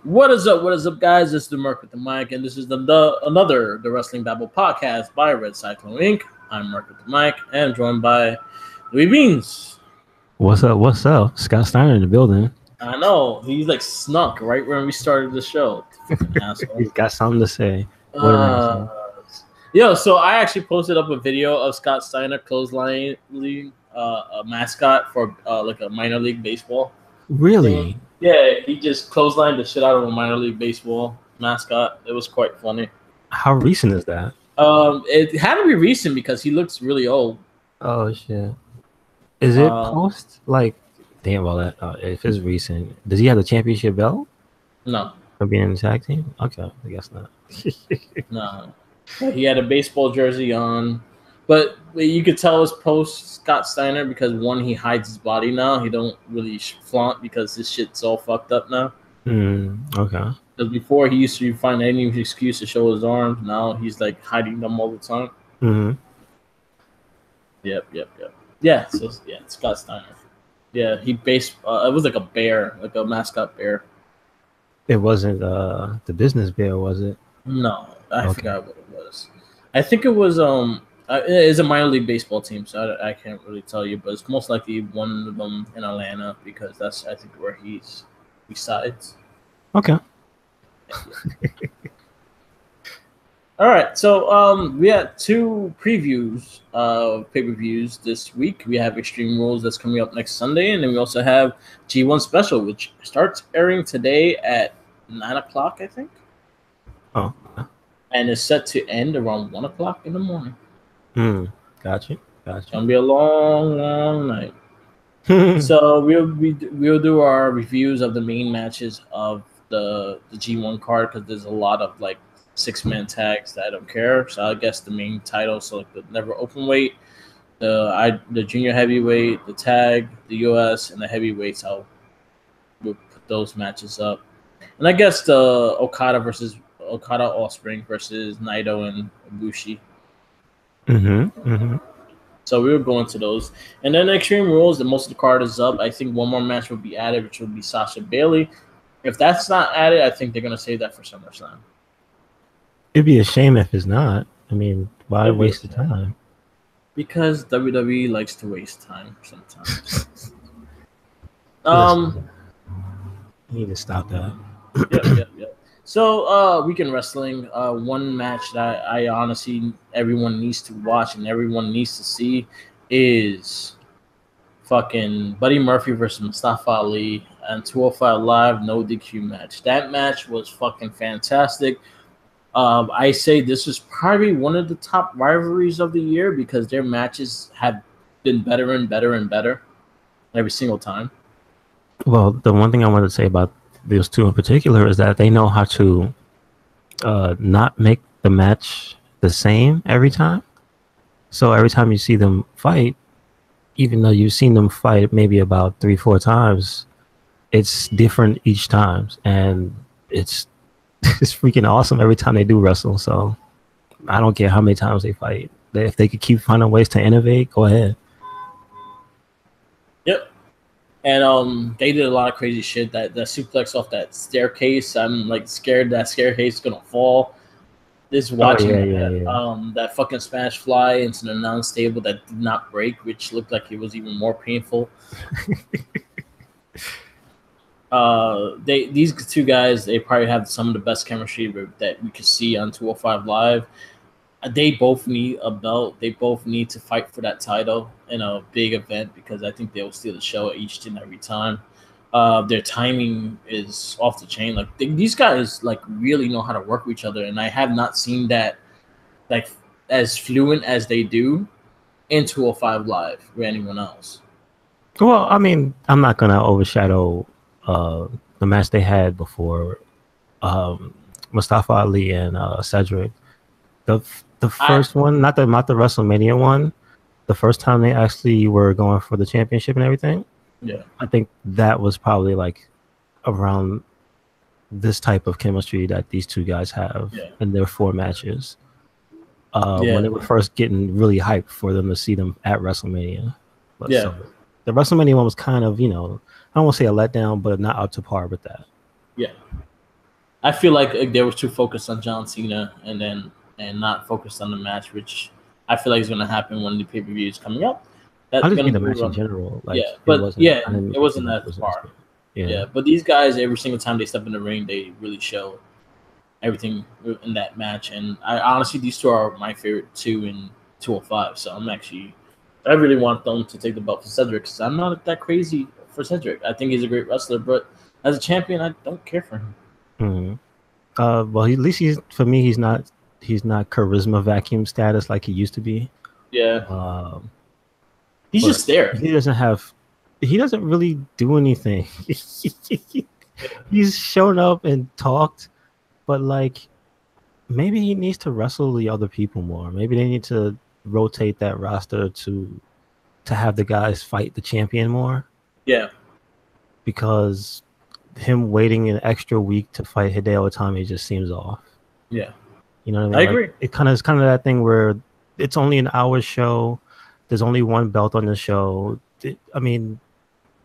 What is up? What is up, guys? This is the Merc with the mic, and this is the Wrestling Babble podcast by Red Cyclone Inc. I'm Merc with the mic, and joined by Louis Beans. What's up? What's up? Scott Steiner in the building. I know he's like snuck right when we started the show. Asshole. He's got something to say. So I actually posted up a video of Scott Steiner clotheslining a mascot for like a minor league baseball. Really? Thing. Yeah, he just clotheslined the shit out of a minor league baseball mascot. It was quite funny. How recent is that? It had to be recent because he looks really old. Oh shit! Is it post like? Damn, well that if it's recent, does he have the championship belt? No. For being in the tag team? Okay, I guess not. No, he had a baseball jersey on, but you could tell it's post Scott Steiner because one, he hides his body now. He don't really flaunt because his shit's all fucked up now. Okay. Because before he used to find any excuse to show his arms. Now he's like hiding them all the time. Yep. Yeah. So yeah, it's Scott Steiner. Yeah, he based. It was like a bear, like a mascot bear. It wasn't the business bear, was it? No, I forgot what it was. I think it was it is a minor league baseball team, so I can't really tell you, but it's most likely one of them in Atlanta because that's I think where he resides. Okay. All right, so we had two previews of pay-per-views this week. We have Extreme Rules that's coming up next Sunday, and then we also have G1 Special, which starts airing today at 9 o'clock, I think. Oh. And is set to end around 1 o'clock in the morning. Gotcha. It's gonna be a long night. So we'll do our reviews of the main matches of the G1 card because there's a lot of like 6-man tags that I don't care. So I guess the main titles, so like the never open weight, the junior heavyweight, the tag, the US, and the heavyweights. We'll put those matches up, and I guess the Okada Offspring versus Naito and Ibushi. So we were going to those, and then Extreme Rules. The most of the card is up. I think one more match will be added, which will be Sasha Bailey. If that's not added, I think they're gonna save that for SummerSlam. It'd be a shame if it's not. I mean, why waste the time? Because WWE likes to waste time sometimes. You need to stop that. Yep. So, Weekend Wrestling, one match that I honestly everyone needs to watch and everyone needs to see is fucking Buddy Murphy versus Mustafa Ali and 205 Live no DQ match. That match was fucking fantastic. I say this is probably one of the top rivalries of the year because their matches have been better and better and better every single time. Well, the one thing I wanted to say about those two in particular is that they know how to not make the match the same every time. So every time you see them fight, even though you've seen them fight maybe about 3-4 times, it's different each time, and it's freaking awesome every time they do wrestle. So I don't care how many times they fight. If they could keep finding ways to innovate, go ahead. Yep. And they did a lot of crazy shit. That suplex off that staircase, I'm like scared that staircase is gonna fall. This watching that fucking smash fly into the announce table that did not break, which looked like it was even more painful. These two guys, they probably have some of the best chemistry that we could see on 205 Live. They both need a belt. They both need to fight for that title in a big event because I think they will steal the show each and every time. Their timing is off the chain. Like these guys, like really know how to work with each other, and I have not seen that like as fluent as they do in 205 Live with anyone else. Well, I mean, I'm not gonna overshadow the match they had before Mustafa Ali and Cedric. The first one, not the WrestleMania one, the first time they actually were going for the championship and everything. Yeah, I think that was probably like around this type of chemistry that these two guys have in their 4 matches. When they were first getting really hyped for them to see them at WrestleMania. But so the WrestleMania one was kind of, I don't want to say a letdown, but not up to par with that. Yeah. I feel like they were too focused on John Cena and not focused on the match, which I feel like is going to happen when the pay per view is coming up. I That's just going mean to the move match in on. general. Like Yeah, it but wasn't. yeah, I didn't it feel wasn't like it that was as far. good. Yeah. Yeah, but these guys, every single time they step in the ring, they really show everything in that match. And I honestly, these two are my favorite two in 205. So I really want them to take the belt for Cedric because I'm not that crazy for Cedric. I think he's a great wrestler, but as a champion, I don't care for him. Mm-hmm. Well, at least he's for me. He's not charisma vacuum status like he used to be. Yeah, Um, he's but just there. he doesn't have. He doesn't really do anything. He's shown up and talked, but like maybe he needs to wrestle the other people more. Maybe they need to rotate that roster to have the guys fight the champion more Yeah, because him waiting an extra week to fight Hideo Itami just seems off. yeah, You know what I I mean? Like agree. it's kind of that thing where it's only an hour show. There's only one belt on the show. I mean,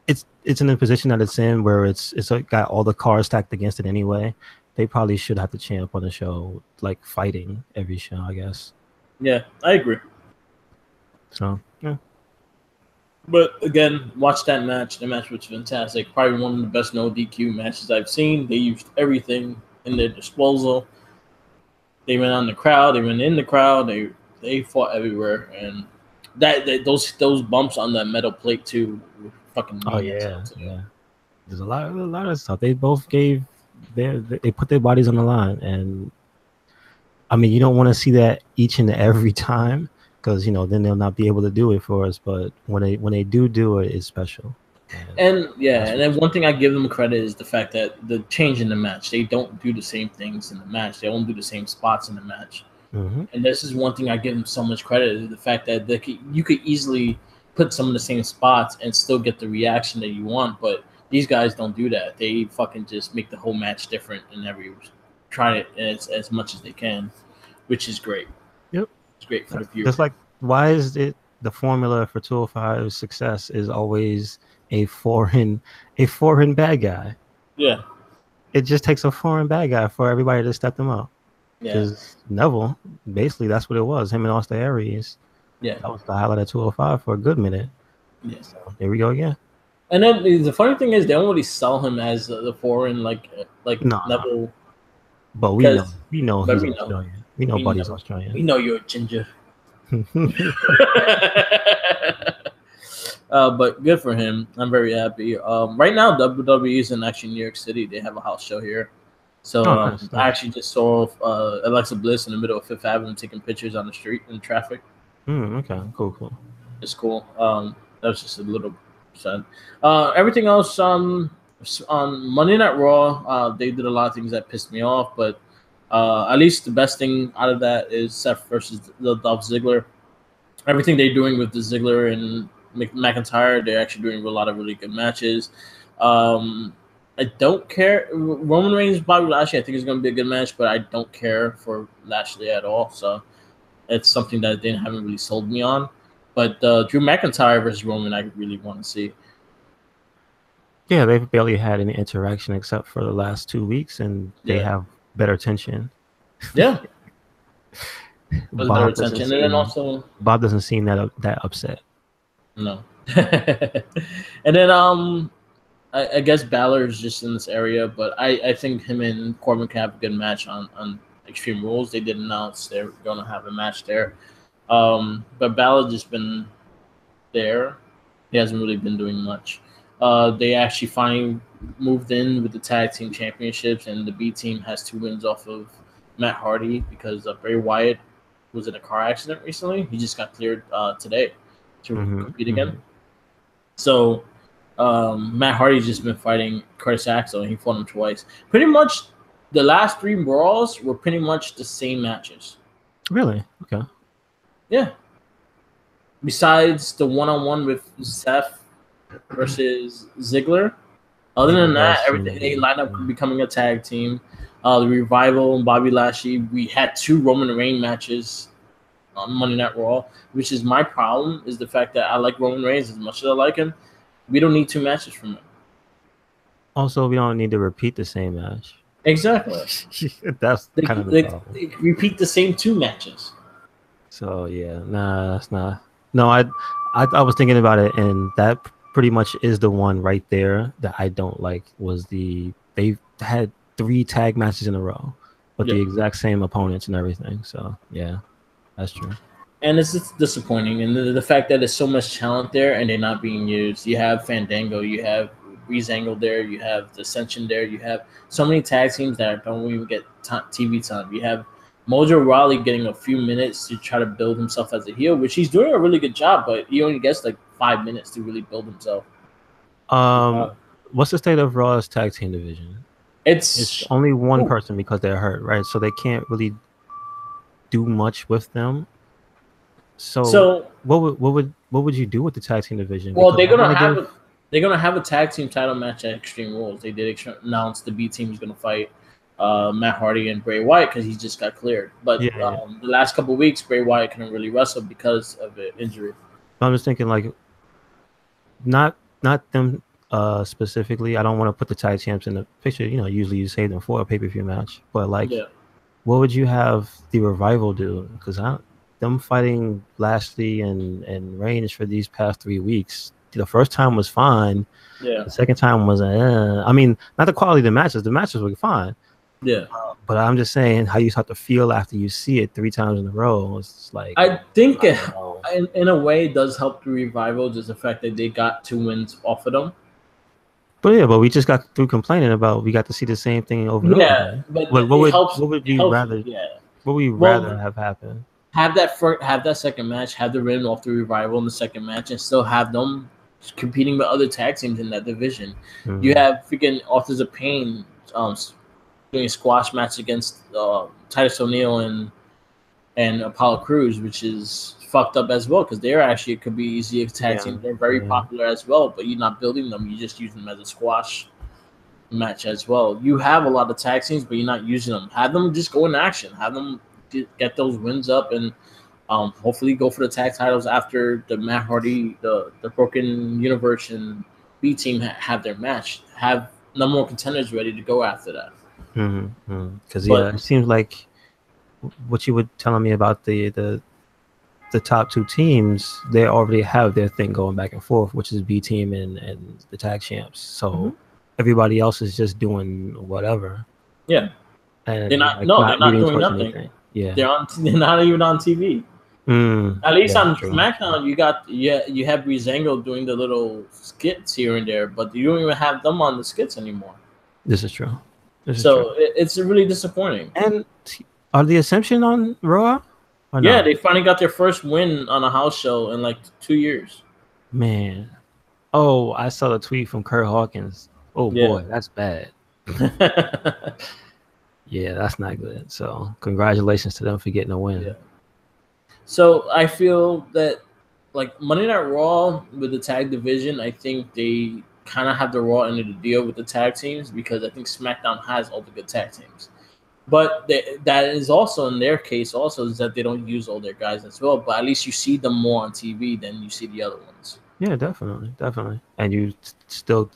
it's in a position that it's in where it's got all the cards stacked against it anyway. They probably should have the champ on the show, like fighting every show, I guess. Yeah, I agree. So yeah. But again, watch that match. The match was fantastic. Probably one of the best no DQ matches I've seen. They used everything in their disposal. They went on the crowd. They went in the crowd. They fought everywhere, and those bumps on that metal plate too were fucking Oh mean as hell yeah, too. yeah. There's a lot of stuff. They both gave they put their bodies on the line, and I mean, you don't want to see that each and every time because then they'll not be able to do it for us. But when they do it, it's special. And yeah, That's and what then one thing I give them credit is the fact that the change in the match. They don't do the same things in the match. They don't do the same spots in the match. mm-hmm. And this is one thing I give them so much credit is the fact that you could easily put some of the same spots and still get the reaction that you want. But these guys don't do that. They fucking just make the whole match different and try it as much as they can, which is great. Yep. It's great for the viewer. Just like why is it the formula for 205 success is always a foreign bad guy? Yeah, It just takes a foreign bad guy for everybody to step them up. yeah, Because Neville, basically, that's what it was. Him and Austin Aries. yeah, That was the highlight of 205 for a good minute. yeah. So here we go again. And then the funny thing is, they don't really sell him as the foreign like No, Neville. but Because we know but he's we know. Australian. We know We Buddy's know. We Australian. know you're a ginger. But good for him. I'm very happy. Right now, WWE is in actually New York City. They have a house show here. So Nice. I actually just saw Alexa Bliss in the middle of Fifth Avenue taking pictures on the street in traffic. Okay, cool. It's cool. That was just a little sad. Everything else on Monday Night Raw, they did a lot of things that pissed me off, but at least the best thing out of that is Seth versus the Dolph Ziggler. Everything they're doing with the Ziggler and McIntyre, they're actually doing a lot of really good matches. I don't care. Roman Reigns, Bobby Lashley, I think is going to be a good match, but I don't care for Lashley at all. So it's something that they haven't really sold me on. But Drew McIntyre versus Roman, I really want to see. Yeah, they've barely had any interaction except for the last 2 weeks, and they have better tension. Yeah. Bob doesn't seem that upset. No. And then I guess Balor is just in this area, but I think him and Corbin can have a good match on Extreme Rules. They did announce they're going to have a match there. But Balor just been there. He hasn't really been doing much. They actually finally moved in with the tag team championships, and the B team has 2 wins off of Matt Hardy because Bray Wyatt was in a car accident recently. He just got cleared today to compete again. So Matt Hardy's just been fighting Curtis Axel, and he fought him twice. Pretty much the last 3 brawls were pretty much the same matches. Really? Okay. Yeah. Besides the one-on-one with Seth versus Ziggler. Other than that, everything they lined up becoming a tag team. The Revival and Bobby Lashley. We had 2 Roman Reigns matches on Monday Night Raw, which is my problem, is the fact that I like Roman Reigns as much as I like him. We don't need 2 matches from him. Also, we don't need to repeat the same match. Exactly. That's kind of the problem. They repeat the same 2 matches. So yeah, nah, that's not. No, I was thinking about it, and that pretty much is the one right there that I don't like. Was they had 3 tag matches in a row, but Yeah. the exact same opponents and everything. So yeah, that's true. And it's just disappointing. And the fact that there's so much talent there and they're not being used. You have Fandango, you have Breezangle there, you have Dissension there, you have so many tag teams that don't even get TV time. You have Mojo Rawley getting a few minutes to try to build himself as a heel, which he's doing a really good job, but he only gets like 5 minutes to really build himself. Um, what's the state of Raw's tag team division? It's It's only one person because they're hurt, right? So they can't really do much with them. So so what would you do with the tag team division? well, Because I want to give. they're gonna have a tag team title match at Extreme Rules. They did announce the B team is gonna fight Matt Hardy and Bray Wyatt because he just got cleared. But Yeah. the last couple of weeks, Bray Wyatt couldn't really wrestle because of an injury. I'm just thinking like not them specifically. I don't want to put the tag champs in the picture. Usually you save them for a pay-per-view match, but like, Yeah, what would you have the Revival do? Because them fighting Lashley and Reigns for these past 3 weeks. The first time was fine. yeah, The second time was I mean, not the quality of the matches. The matches were fine. yeah. But I'm just saying how you start to feel after you see it 3 times in a row. It's like I think I don't know. in a way it does help the Revival, just the fact that they got 2 wins off of them. But yeah, but we just got through complaining about we got to see the same thing over and over again. But What it would helps. what would It you helps. rather Yeah. what would you Well, rather have happen? have that second match, have the win off the Revival in the second match, and still have them competing with other tag teams in that division. You have freaking Authors of Pain doing a squash match against Titus O'Neil and Apollo Crews, which is fucked up as well because they're actually it could be easy tag teams. They're very popular as well, but you're not building them. You just use them as a squash match as well. You have a lot of tag teams, but you're not using them. Have them just go in action. Have them get those wins up and hopefully go for the tag titles after the Matt Hardy, the Broken Universe and B team have their match. Have number one contenders ready to go after that. Because it seems like what you were telling me about the top 2 teams, they already have their thing going back and forth, which is B team and the tag champs. So everybody else is just doing whatever. Yeah, and they're not doing nothing. Anything. Yeah, they're not even on TV. At least on true. SmackDown, you have Breezango doing the little skits here and there, but you don't even have them on the skits anymore. This is true. It's really disappointing. And are the Ascension on Raw? Yeah, they finally got their first win on a house show in like 2 years. Man, oh, I saw the tweet from Kurt Hawkins. Oh boy, that's bad. Yeah, that's not good. So congratulations to them for getting a win. Yeah. So I feel that like Monday Night Raw with the tag division, I think they kind of have the Raw end of the deal with the tag teams because I think SmackDown has all the good tag teams. But that is also in their case also is that they don't use all their guys as well. But at least you see them more on TV than you see the other ones. Yeah, definitely. And you still,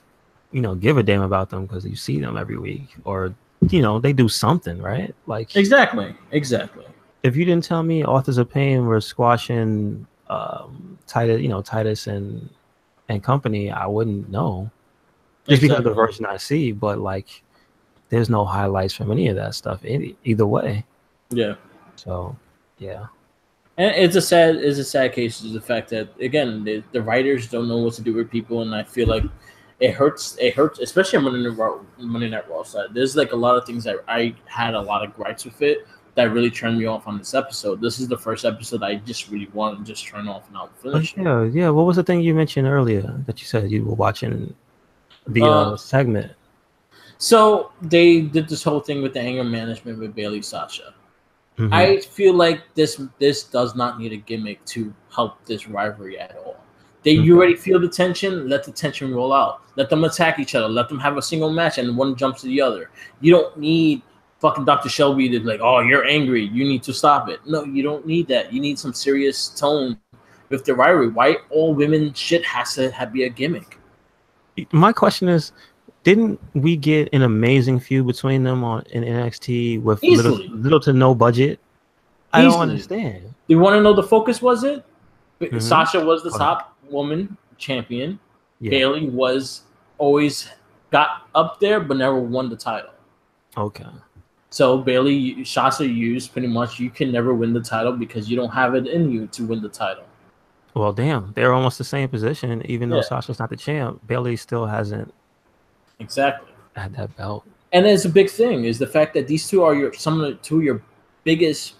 give a damn about them because you see them every week or, they do something, right? Like Exactly. If you didn't tell me Authors of Pain were squashing Titus and company, I wouldn't know. Just because of the version I see, but like there's no highlights from any of that stuff either way. Yeah. So, yeah. And it's a sad case is the fact that again the writers don't know what to do with people, and I feel like it hurts, especially on Monday Night Raw side. There's like a lot of things that I had a lot of gripes with it that really turned me off on this episode. This is the first episode I just really wanted to just turn off and not finish. Yeah. What was the thing you mentioned earlier that you said you were watching the segment? So they did this whole thing with the anger management with Bailey Sasha. I feel like this does not need a gimmick to help this rivalry at all. You already feel the tension. Let the tension roll out. Let them attack each other. Let them have a single match and one jumps to the other. You don't need fucking Dr. Shelby to like, oh, you're angry. You need to stop it. No, you don't need that. You need some serious tone with the rivalry. Why all women shit has to be a gimmick? My question is, didn't we get an amazing feud between them on in NXT with Easily, little to no budget? I don't easily. understand. Do you want to know the focus was it? Mm-hmm. Sasha was the Go ahead. top woman champion. Yeah. Bailey was always got up there, but never won the title. Okay. So Bailey, Sasha used pretty much you can never win the title because you don't have it in you to win the title. Well, damn, they're almost the same position. Even though Yeah, Sasha's not the champ, Bailey still hasn't exactly. had that belt. And it's a big thing is the fact that these two are some of the two of your biggest.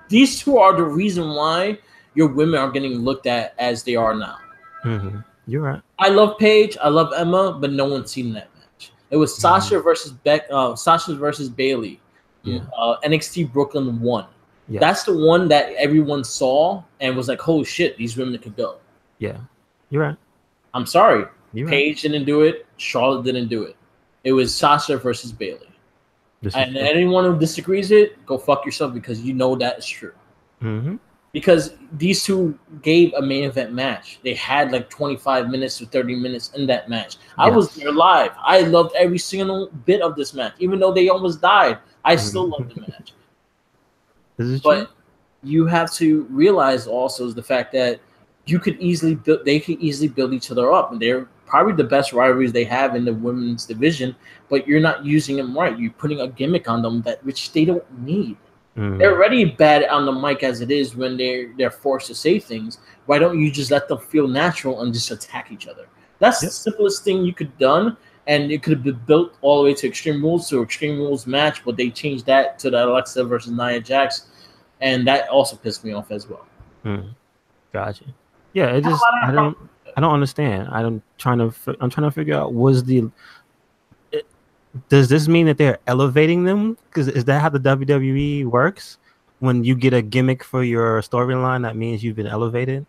These two are the reason why your women are getting looked at as they are now. Mm-hmm. You're right. I love Paige, I love Emma, but no one's seen that match. It was Sasha versus Sasha versus Bailey. Yeah. NXT Brooklyn won. Yes. That's the one that everyone saw and was like, "Holy shit, these women could go." Yeah. You're right. I'm sorry, You're Paige didn't do it. Charlotte didn't do it. It was Sasha versus Bailey. And anyone who disagrees it, go fuck yourself because you know that is true. Mm-hmm. Because these two gave a main event match. They had like 25 minutes to 30 minutes in that match. I was there live. I loved every single bit of this match. Even though they almost died, I still loved the match. But you have to realize also is the fact that you could easily they could easily build each other up, and they're probably the best rivalries they have in the women's division. But you're not using them right. You're putting a gimmick on them which they don't need. They're already bad on the mic as it is when they're forced to say things. Why don't you just let them feel natural and just attack each other? That's the simplest thing you could have done, and it could have been built all the way to Extreme Rules match, but they changed that to the Alexa versus Nia Jax, and that also pissed me off as well. Gotcha. Yeah, it just I don't understand. I'm trying to figure out does this mean that they're elevating them? Because is that how the WWE works? When you get a gimmick for your storyline, that means you've been elevated.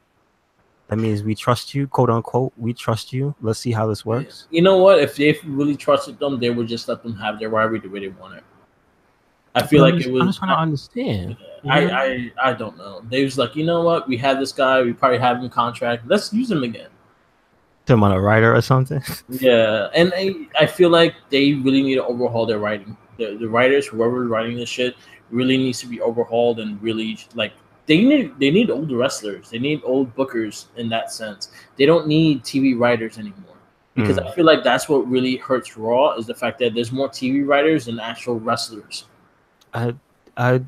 That means we trust you, quote unquote. We trust you. Let's see how this works. You know what? If they really trusted them, they would just let them have their rivalry the way they want it. I feel like it was. I'm just trying to understand. I don't know. They was like, you know what? We have this guy. We probably have him in contract. Let's use him again. Talking about a writer or something. Yeah, and I feel like they really need to overhaul their writing. The writers, whoever's writing this shit, really needs to be overhauled and really like they need old wrestlers. They need old bookers in that sense. They don't need TV writers anymore because I feel like that's what really hurts Raw is the fact that there's more TV writers than actual wrestlers. I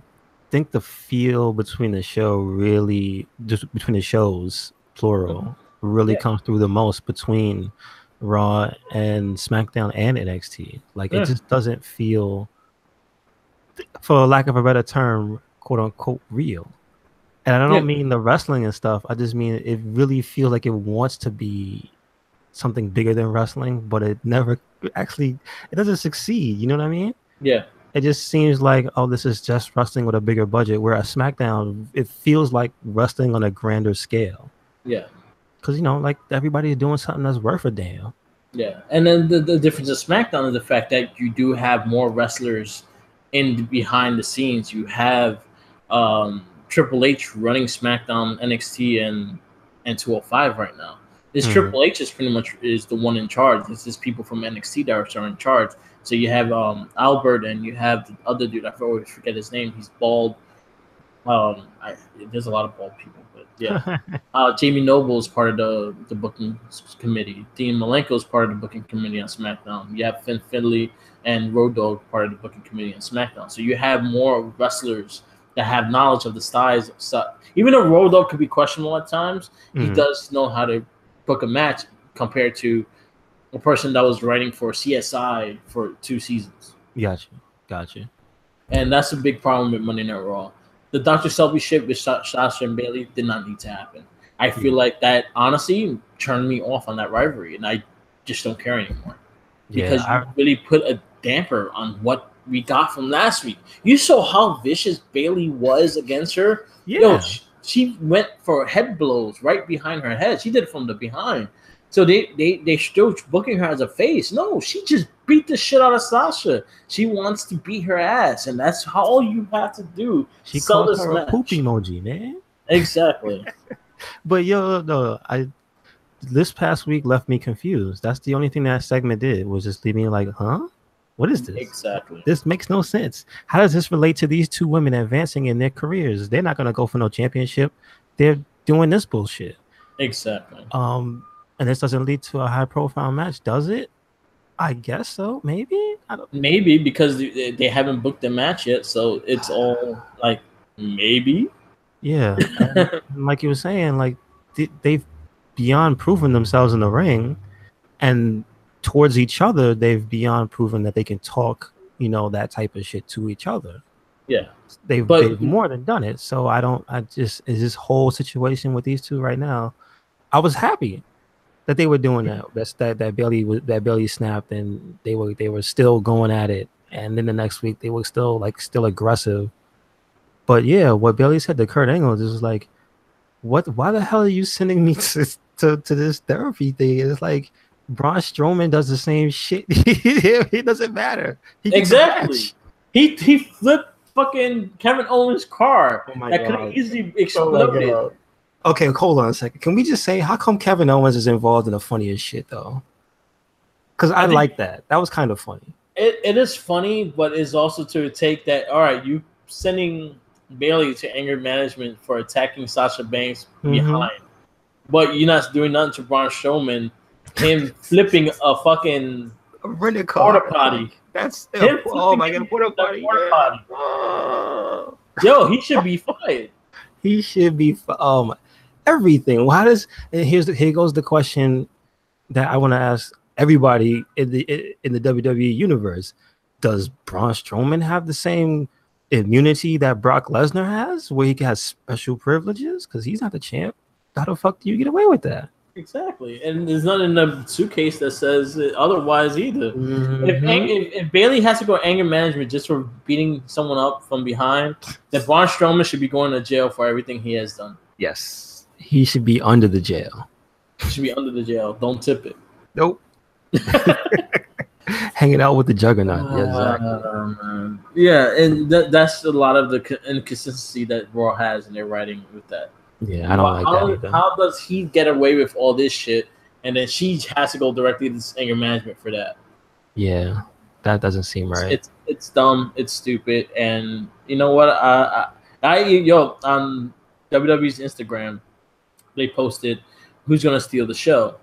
think the feel between the show really just between the shows plural really comes through the most between Raw and SmackDown and NXT. Like it just doesn't feel, for lack of a better term, quote unquote real. And I don't mean the wrestling and stuff. I just mean it really feels like it wants to be something bigger than wrestling, but it never actually it doesn't succeed. You know what I mean? Yeah. It just seems like, oh, this is just wrestling with a bigger budget. Whereas SmackDown, it feels like wrestling on a grander scale. Yeah. Because, like everybody's doing something that's worth a damn. Yeah. And then the difference of SmackDown is the fact that you do have more wrestlers behind the scenes. You have Triple H running SmackDown, NXT, and 205 right now. This Triple H is pretty much is the one in charge. This is people from NXT that are in charge. So you have Albert and you have the other dude. I always forget his name. He's bald. There's a lot of bald people, but yeah. Jamie Noble is part of the booking committee. Dean Malenko is part of the booking committee on SmackDown. You have Finn Finlay and Road Dogg part of the booking committee on SmackDown. So you have more wrestlers that have knowledge of the styles of stuff. Even though Road Dogg could be questionable at times, he does know how to book a match compared to a person that was writing for CSI for 2 seasons. Gotcha. And that's a big problem with Monday Night Raw. The Dr. Selby shit with Sasha and Bailey did not need to happen. I feel like that honestly turned me off on that rivalry, and I just don't care anymore. Because you really put a damper on what we got from last week. You saw how vicious Bailey was against her. Yeah. Yo, she went for head blows right behind her head. She did it from the behind. So they still booking her as a face. No, she just beat the shit out of Sasha. She wants to beat her ass, and that's all you have to do. She called her a poop emoji, man. Exactly. But no, this past week left me confused. That's the only thing that segment did, was just leave me like, huh? What is this? Exactly. This makes no sense. How does this relate to these two women advancing in their careers? They're not gonna go for no championship. They're doing this bullshit. Exactly. And this doesn't lead to a high profile match, does it? I guess so. Maybe. I don't. Maybe because they haven't booked the match yet, so it's all like maybe. Yeah, and like you were saying, like they've beyond proven themselves in the ring, and towards each other, they've beyond proven that they can talk, that type of shit to each other. Yeah, they've more than done it. So I just is this whole situation with these two right now. I was happy that they were doing that. That Bailey snapped, and they were still going at it. And then the next week they were still aggressive. But yeah, what Bailey said to Kurt Angle is like, what? Why the hell are you sending me to this therapy thing? It's like Braun Strowman does the same shit. It doesn't matter. Exactly. He flipped fucking Kevin Owens' car. Oh that could have easily exploded. Oh, okay, hold on a second. Can we just say, how come Kevin Owens is involved in the funniest shit though? Because I like that. That was kind of funny. It is funny, but it's also to take that. All right, you sending Bailey to anger management for attacking Sasha Banks behind, but you're not doing nothing to Braun Strowman. Him flipping a fucking porta potty. That's him. Oh my god, porta potty. Yo, he should be fired. He should be. Everything. Why does? And here goes the question that I want to ask everybody in the WWE universe. Does Braun Strowman have the same immunity that Brock Lesnar has, where he has special privileges because he's not the champ? How the fuck do you get away with that? Exactly, and there's nothing in the suitcase that says otherwise either. If Bailey has to go anger management just for beating someone up from behind, then Braun Strowman should be going to jail for everything he has done. Yes, he should be under the jail. He should be under the jail. Don't tip it. Nope. Hanging out with the Juggernaut. Exactly. Yeah, and that's a lot of the inconsistency that Raw has in their writing with that. Yeah, I don't like that either. How does he get away with all this shit, and then she has to go directly to anger management for that? Yeah, that doesn't seem right. It's dumb. It's stupid. And you know what? On WWE's Instagram, they posted who's gonna steal the show.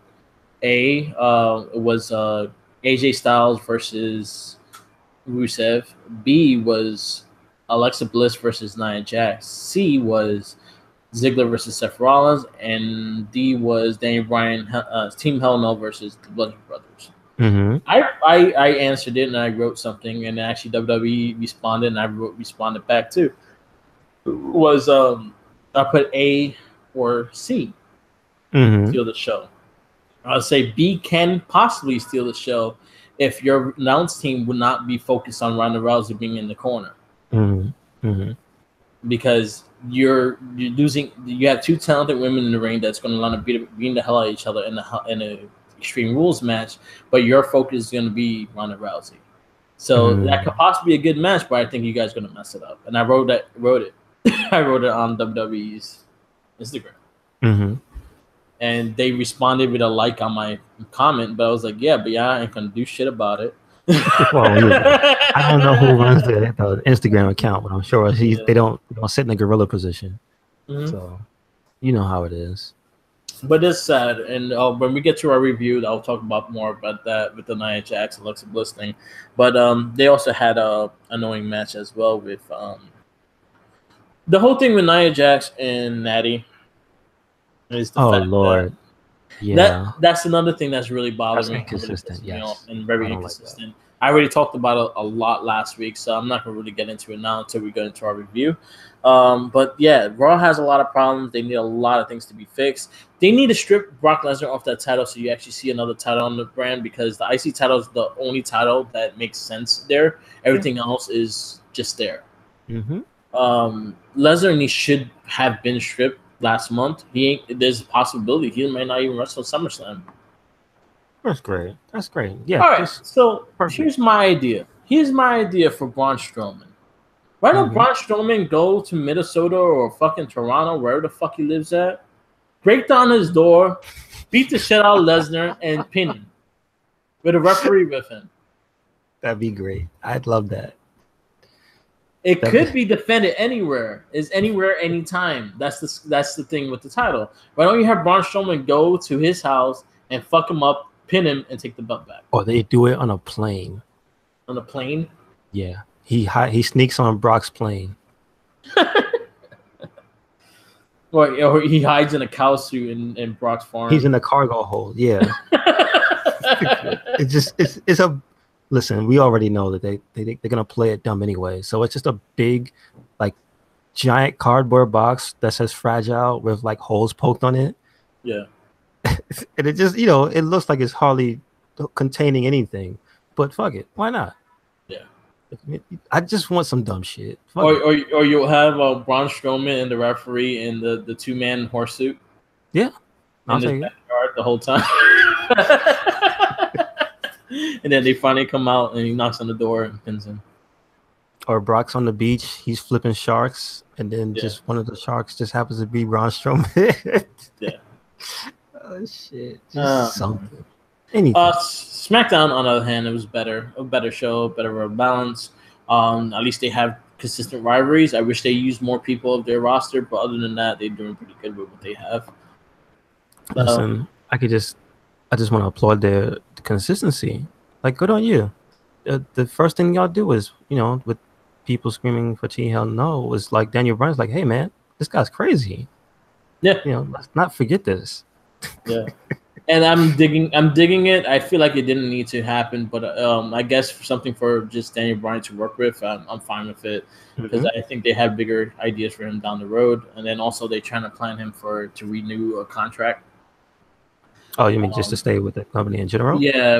It was AJ Styles versus Rusev. B was Alexa Bliss versus Nia Jax. C was Ziggler versus Seth Rollins, and D was Daniel Bryan, Team Hell No versus the Bludgeon Brothers. I answered it and I wrote something, and actually WWE responded, and I responded back too. Was I put A or C steal the show? I'll say B can possibly steal the show if your announce team would not be focused on Ronda Rousey being in the corner. Because you're losing. You have two talented women in the ring that's going to line up beating the hell out of each other in an Extreme Rules match, but your focus is going to be Ronda Rousey. So that could possibly be a good match, but I think you guys are going to mess it up. And I wrote it. I wrote it on WWE's Instagram. And they responded with a like on my comment, but I was like, yeah, I ain't gonna do shit about it. I don't know who runs the Instagram account, but I'm sure they don't sit in the gorilla position. So you know how it is. But it's sad, and when we get to our review, I'll talk about more about that with the Nia Jax and Alexa Bliss thing. But they also had a annoying match as well with the whole thing with Nia Jax and Natty. Is the fact Lord, that's another thing that's really bothering me. Inconsistent, and very inconsistent. I already talked about it a lot last week, so I'm not gonna really get into it now until we get into our review. But yeah, Raw has a lot of problems. They need a lot of things to be fixed. They need to strip Brock Lesnar off that title so you actually see another title on the brand, because the IC title is the only title that makes sense there. Everything else is just there. Lesnar should have been stripped last month. There's a possibility he might not even wrestle SummerSlam. That's great. Yeah. All right. So here's my idea. For Braun Strowman. Why don't Braun Strowman go to Minnesota or fucking Toronto, wherever the fuck he lives at, break down his door, beat the shit out of Lesnar, and pin him with a referee with him. That'd be great. I'd love that. It could be defended anywhere. Is anywhere, anytime. That's the thing with the title. Why don't you have Braun Strowman go to his house and fuck him up, pin him, and take the belt back? Or they do it on a plane. On a plane? Yeah. He sneaks on Brock's plane. Or he hides in a cow suit in Brock's farm. He's in the cargo hold. Yeah. it's a listen. We already know that they're gonna play it dumb anyway. So it's just a big, like, giant cardboard box that says fragile with like holes poked on it. Yeah. And it just, it looks like it's hardly containing anything. But fuck it, why not? Yeah. I just want some dumb shit. Or you'll have Braun Strowman and the referee in the 2-man horse suit. Yeah. In his backyard the whole time. And then they finally come out and he knocks on the door and pins him. Or Brock's on the beach, he's flipping sharks, and then just one of the sharks just happens to be Braun Strowman. Yeah. Oh shit. Just something. Anything. SmackDown, on the other hand, it was better. A better show, better balance. At least they have consistent rivalries. I wish they used more people of their roster, but other than that, they're doing pretty good with what they have. Listen, I just want to applaud their consistency. Like, good on you. The first thing y'all do is, with people screaming for T Hell No, was like Daniel Bryan's like, hey man, this guy's crazy. Yeah. Let's not forget this. Yeah. And I'm digging it. I feel like it didn't need to happen, but I guess something for just Daniel Bryan to work with, I'm fine with it, because I think they have bigger ideas for him down the road, and then also they're trying to plan him to renew a contract. Oh, you mean just to stay with the company in general? Yeah,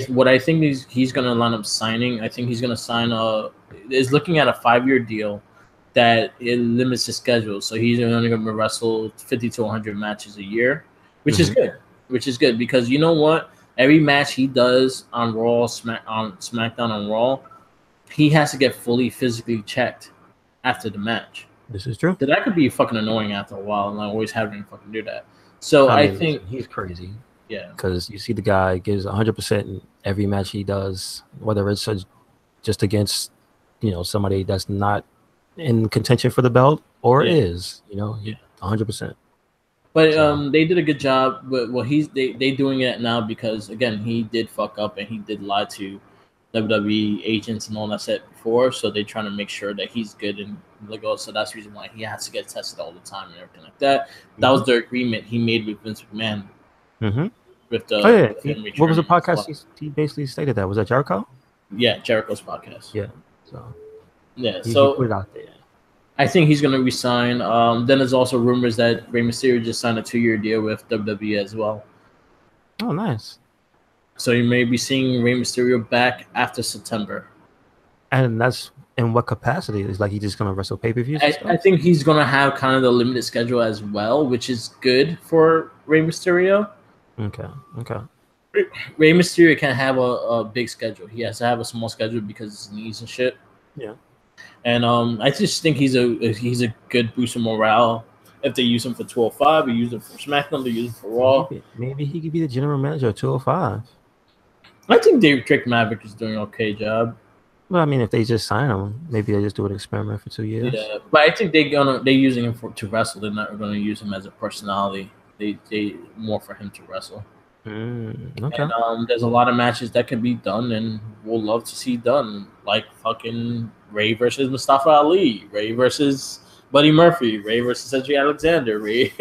what I think he's going to line up signing. I think he's going to sign is looking at a 5-year deal that it limits his schedule, so he's only going to wrestle 50 to 100 matches a year, which is good. Which is good, because you know what? Every match he does on Raw, on SmackDown, on Raw, he has to get fully physically checked after the match. This is true. That could be fucking annoying after a while, and I always having to fucking do that. So I think he's crazy. Yeah, because you see the guy gives 100% in every match he does, whether it's just against somebody that's not in contention for the belt or is 100%. But they did a good job. Well, they doing it now because, again, he did fuck up and he did lie to WWE agents and all that shit before. So they're trying to make sure that he's good and legal. So that's the reason why he has to get tested all the time and everything like that. That was the agreement he made with Vince McMahon. With the what was the podcast? He basically stated that. Was that Jericho? Yeah, Jericho's podcast. Yeah. So put it out there. I think he's going to resign. Then there's also rumors that Rey Mysterio just signed a 2-year deal with WWE as well. Oh, nice. So you may be seeing Rey Mysterio back after September. And that's in what capacity? Is like he just going to wrestle pay-per-views? I think he's going to have kind of the limited schedule as well, which is good for Rey Mysterio. Okay. Rey Mysterio can't have a big schedule. He has to have a small schedule because of his knees and shit. Yeah. And I just think he's a good boost of morale. If they use him for 205, they use him for SmackDown, they use him for Raw. Maybe he could be the general manager of 205. I think Drake Maverick is doing an okay job. Well, I mean, if they just sign him, maybe they just do an experiment for 2 years. Yeah, but I think they're using him to wrestle. They're not going to use him as a personality. They more for him to wrestle. Okay. And there's a lot of matches that can be done, and we'll love to see done, like fucking Ray versus Mustafa Ali, Ray versus Buddy Murphy, Ray versus Cedric Alexander, Ray.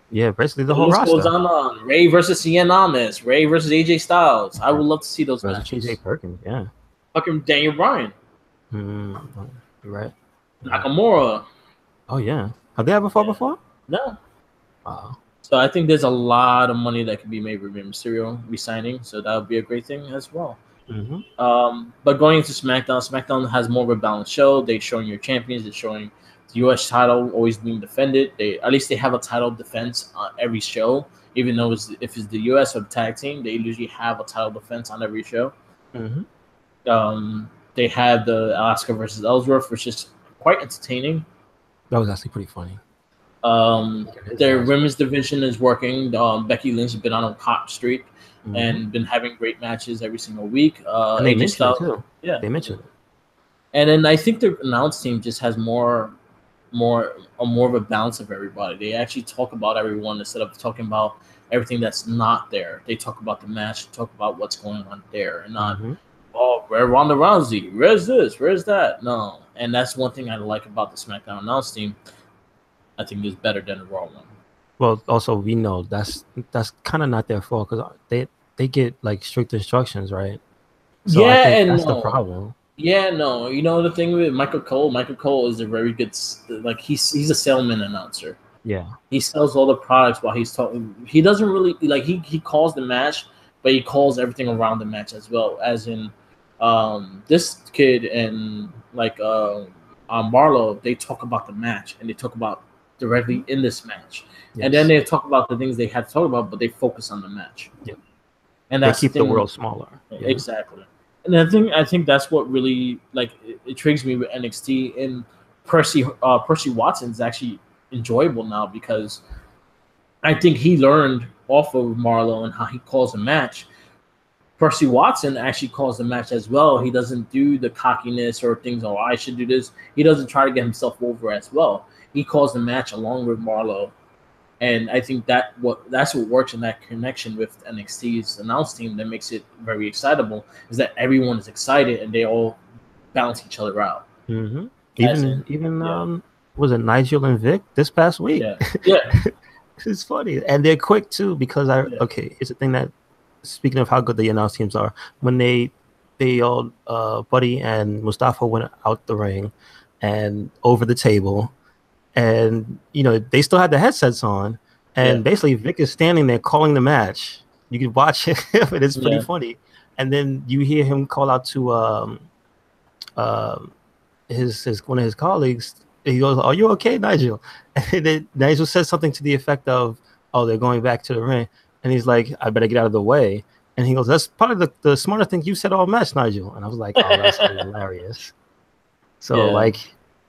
Yeah, basically the whole roster. Goes on. Ray versus Cien Almas, Ray versus AJ Styles. I would love to see those matches. AJ Perkins, yeah. Fucking Daniel Bryan. You're right. Nakamura. Oh yeah. Have they ever fought before? No. Wow. So I think there's a lot of money that could be made with Rey Mysterio resigning, so that would be a great thing as well. But going into SmackDown has more of a balanced show. They're showing your champions. They're showing the U.S. title always being defended. At least they have a title defense on every show, even though if it's the U.S. or the tag team, they usually have a title defense on every show. They had the Asuka versus Ellsworth, which is quite entertaining. That was actually pretty funny. Their women's division is working. Becky Lynch has been on a hot streak and been having great matches every single week. And they AJ mentioned it Styles, too. yeah, They mentioned it. and then I think the announce team just has more of a balance of everybody. They actually talk about everyone instead of talking about everything that's not there. They talk about the match, talk about what's going on there, and not oh, where Ronda Rousey, where's this, where's that. No, and that's one thing I like about the SmackDown announce team. I think is better than the Raw one. Well, also we know that's kind of not their fault because they get like strict instructions, right? So I Yeah, think and that's the no. problem. Yeah, no. You know the thing with Michael Cole. Michael Cole is a very good, like he's a salesman announcer. Yeah. He sells all the products while he's talking. He doesn't really like he calls the match, but he calls everything around the match as well. As in, this kid and like Marlo, they talk about the match and they talk about directly in this match, and then they talk about the things they had to talk about, but they focus on the match. Yeah. And they that's keep the thing. The world smaller. Yeah. Exactly. And I think that's what really like it intrigues me with NXT. And Percy Watson's actually enjoyable now because I think he learned off of Marlo and how he calls a match. Percy Watson actually calls the match as well. He doesn't do the cockiness or things. Oh, I should do this. He doesn't try to get himself over as well. He calls the match along with Marlo. And I think that's what works in that connection with NXT's announce team that makes it very excitable is that everyone is excited and they all balance each other out. Even was it Nigel and Vic this past week? Yeah. It's funny, and they're quick too because it's a thing that speaking of how good the announce teams are, when they all Buddy and Mustafa went out the ring and over the table. And they still had the headsets on, and basically Vic is standing there calling the match. You can watch it, and it's pretty funny. And then you hear him call out to his one of his colleagues. He goes, "Are you okay, Nigel?" And then Nigel says something to the effect of, "Oh, they're going back to the ring," and he's like, "I better get out of the way." And he goes, "That's probably the smartest thing you said all match, Nigel." And I was like, "Oh, that's hilarious." So like.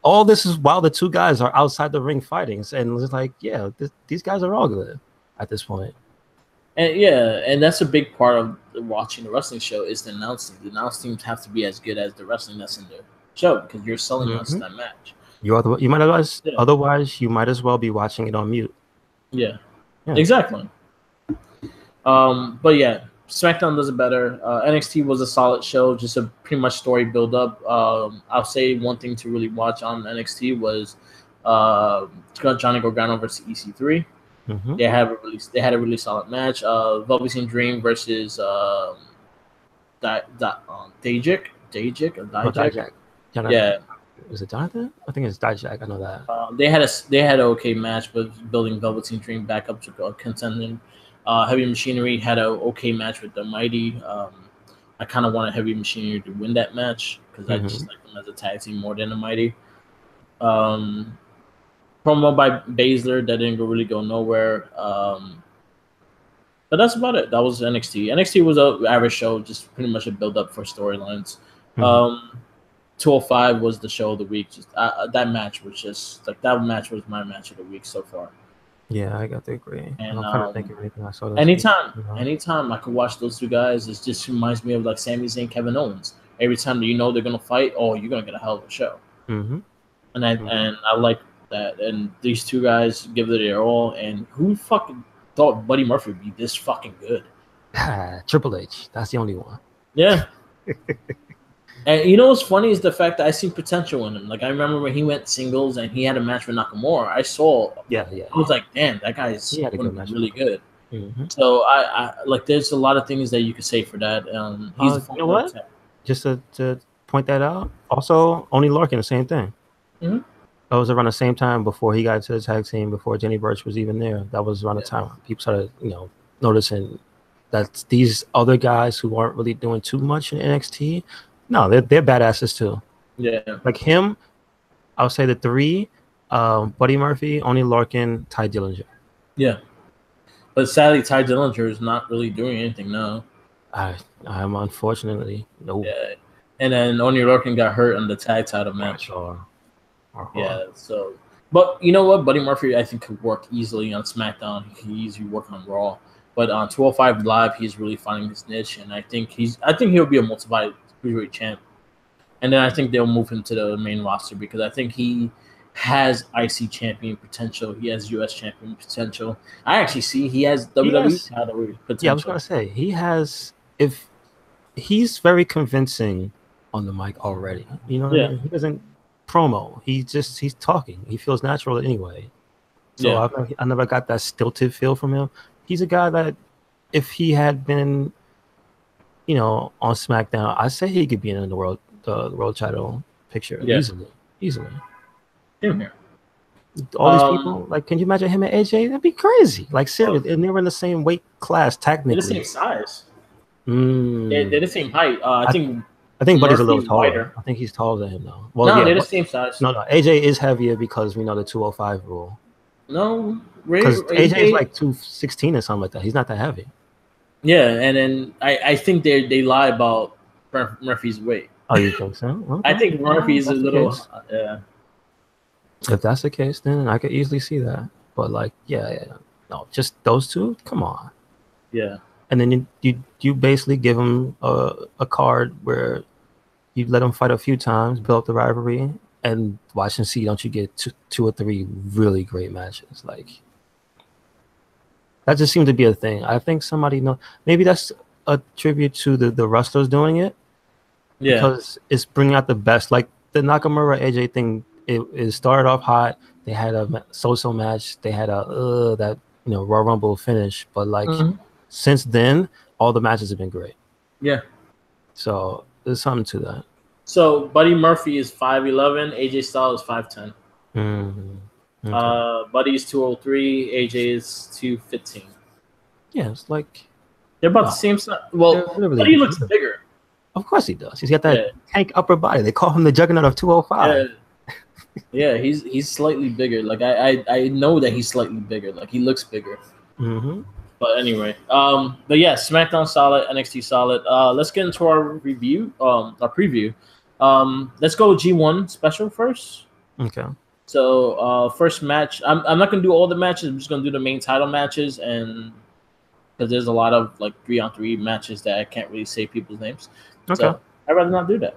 All this is while the two guys are outside the ring fighting, and it's like, these guys are all good at this point. And that's a big part of watching the wrestling show is the announcing. The announce teams have to be as good as the wrestling that's in the show because you're selling us that match. Otherwise you might as well be watching it on mute. Yeah. Exactly. But yeah, SmackDown does it better. NXT was a solid show, just a pretty much story build up. I'll say one thing to really watch on NXT was Johnny Gargano versus EC3. They had a really solid match. Velveteen Dream versus Dijak. Yeah. Was it Jonathan? I think it's Dijak. I know that. They had an okay match, but building Velveteen Dream back up to contending. Heavy Machinery had an okay match with the Mighty. I kind of wanted Heavy Machinery to win that match because I just like them as a tag team more than the Mighty. Promo by Baszler that didn't really go nowhere. But that's about it. That was NXT. NXT was an average show, just pretty much a build up for storylines. 205 was the show of the week. Just that match was just like that match was my match of the week so far. Yeah, I got to agree. And I'm trying to think of anything I saw. Anytime I could watch those two guys, it just reminds me of like Sami Zayn, Kevin Owens. Every time that they're gonna fight, you're gonna get a hell of a show. And I like that. And these two guys give it their all. And who fucking thought Buddy Murphy would be this fucking good? Triple H. That's the only one. Yeah. And what's funny is the fact that I see potential in him. Like I remember when he went singles and he had a match with Nakamura. I saw. I was like, damn, that guy is really good. So I like. There's a lot of things that you could say for that. He's you know what? Just to point that out. Also, Oney Lorcan, the same thing. That was around the same time before he got to the tag team. Before Jenny Birch was even there. That was around the time people started, noticing that these other guys who aren't really doing too much in NXT. No, they're badasses too. Yeah. Like him, I'll say the three, Buddy Murphy, Oney Lorcan, Ty Dillinger. Yeah. But sadly, Ty Dillinger is not really doing anything now. I'm unfortunately, no. Yeah. And then Oney Lorcan got hurt in the tag title match. Sure. Yeah, so But you know what? Buddy Murphy, I think, could work easily on SmackDown. He could easily work on Raw. But on 205 Live, he's really finding his niche, and I think he'll be a multiplied cruiserweight champ. And then I think they'll move him to the main roster because I think he has IC champion potential. He has US champion potential. I actually see he has WWE title potential. Yeah, I was gonna say he has. If he's very convincing on the mic already, you know what I mean? He doesn't promo. He's talking. He feels natural anyway. So I never got that stilted feel from him. He's a guy that if he had been, you know, on SmackDown, I say he could be in the world title picture easily. Here. All these people, like, can you imagine him and AJ? That'd be crazy. Like, seriously, and they were in the same weight class technically. They're the same size. They're the same height. I think Buddy's a little taller. Wider. I think he's taller than him though. Well, no, they're the same size. No, AJ is heavier because we know the 205 rule. No, because AJ is like 216 or something like that. He's not that heavy. Yeah, and then I think they lie about Murphy's weight. Oh, you think so? Okay. I think Murphy's a little. If that's the case, then I could easily see that. But like, no, just those two. Come on. Yeah. And then you basically give them a card where you let them fight a few times, build up the rivalry, and watch and see. Don't you get two or three really great matches? Like that just seemed to be a thing. I think somebody maybe that's a tribute to the wrestlers doing it. Yeah, because it's bringing out the best. Like the Nakamura AJ thing, it started off hot. They had a so-so match. They had that Royal Rumble finish, but like. Mm-hmm. Since then, all the matches have been great. Yeah. So there's something to that. So Buddy Murphy is 5'11", AJ Styles is 5'10". Mm-hmm. Okay. Buddy's 203, AJ is 215. Yeah, it's like they're about the same size. Well, Buddy looks bigger. Of course he does. He's got that tank upper body. They call him the Juggernaut of 205. Yeah, he's slightly bigger. Like I know that he's slightly bigger. Like he looks bigger. Mm-hmm. But anyway, but yeah, SmackDown solid, NXT solid. Let's get into our review, our preview. Let's go G1 special first. Okay. So first match, I'm not gonna do all the matches. I'm just gonna do the main title matches, and because there's a lot of like 3-on-3 matches that I can't really say people's names. Okay. So I'd rather not do that.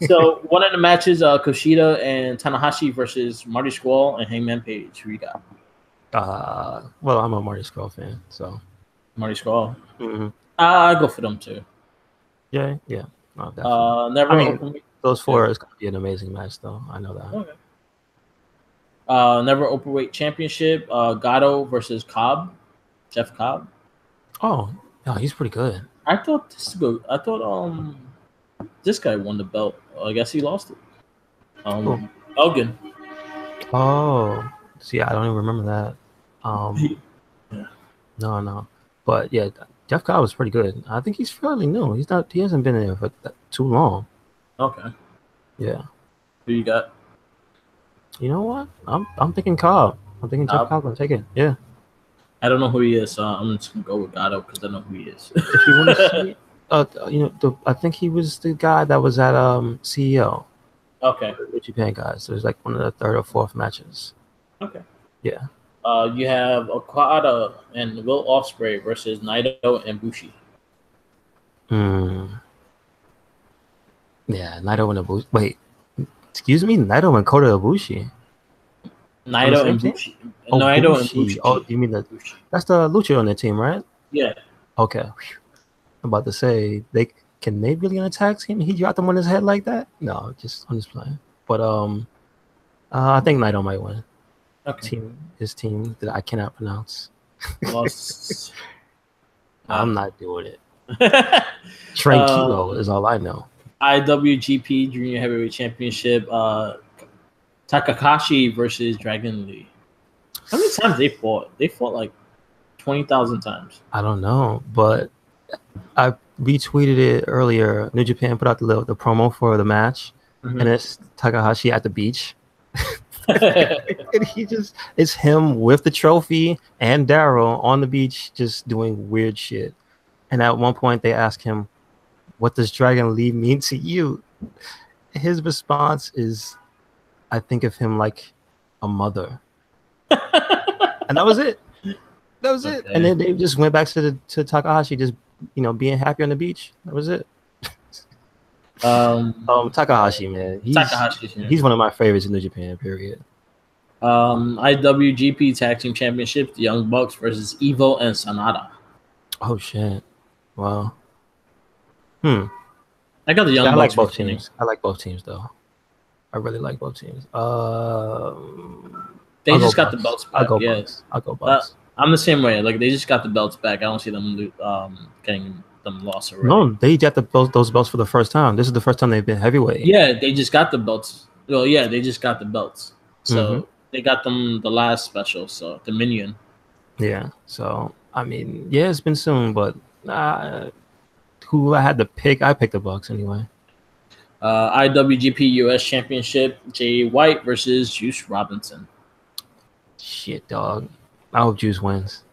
So one of the matches, Kushida and Tanahashi versus Marty Scurll and Hangman Page. Who you got? Well, I'm a Marty Scurll fan, so Marty Scurll. Mm-hmm. I go for them too. Yeah. No, never. Those four is gonna be an amazing match, though. I know that. Okay. Never Openweight Championship. Gatto versus Cobb. Jeff Cobb. Oh, he's pretty good. I thought this guy won the belt. I guess he lost it. Elgin. Oh. See, I don't even remember that. No. But yeah, Jeff Cobb was pretty good. I think he's fairly new. He hasn't been there for too long. Okay. Yeah. Who you got? You know what? I'm thinking Cobb. I'm thinking Jeff Cobb. I'm taking. Yeah. I don't know who he is, so I'm just gonna go with Gatto because I know who he is. If you want to see, I think he was the guy that was at CEO. Okay. The Japan guys. So it was like one of the third or fourth matches. Okay. Yeah. You have Okada and Will Ospreay versus Naito and Bushi. Yeah, Naito and Ibushi. Wait, excuse me, Naito and Kota Ibushi. Naito and Bushi. Naito and Bushi. Oh, you mean that's the Lucha on their team, right? Yeah. Okay. I'm about to say can they really attack him? He dropped them on his head like that? No, I'm just playing. But I think Naito might win. Okay. His team that I cannot pronounce. I'm I'm not doing it. Tranquilo is all I know. IWGP Junior Heavyweight Championship. Takahashi versus Dragon Lee. How many times they fought? They fought like 20,000 times. I don't know, but I retweeted it earlier. New Japan put out the promo for the match, and it's Takahashi at the beach. And it's him with the trophy and Daryl on the beach just doing weird shit. And at one point they ask him, "What does Dragon Lee mean to you?" His response is, I think of him like a mother, and that was it. That was it. And then they just went back to Takahashi, just being happy on the beach. That was it. Takahashi, man, he's one of my favorites in New Japan. Period. IWGP Tag Team Championship: the Young Bucks versus Evo and Sanada. Oh shit! Wow. I got the Young Bucks. I like both teams. I like both teams though. I really like both teams. They just got the belts back. I'll go Bucks. I'm the same way. Like they just got the belts back. I don't see them getting them lost already. No, they got those belts for the first time. This is the first time they've been heavyweight. Yeah, they just got the belts. Well, yeah, they just got the belts. So they got them the last special. So Dominion. Yeah. So I mean, yeah, it's been soon, but who I had to pick, I picked the Bucks anyway. IWGP US Championship: Jay White versus Juice Robinson. Shit, dog. I hope Juice wins.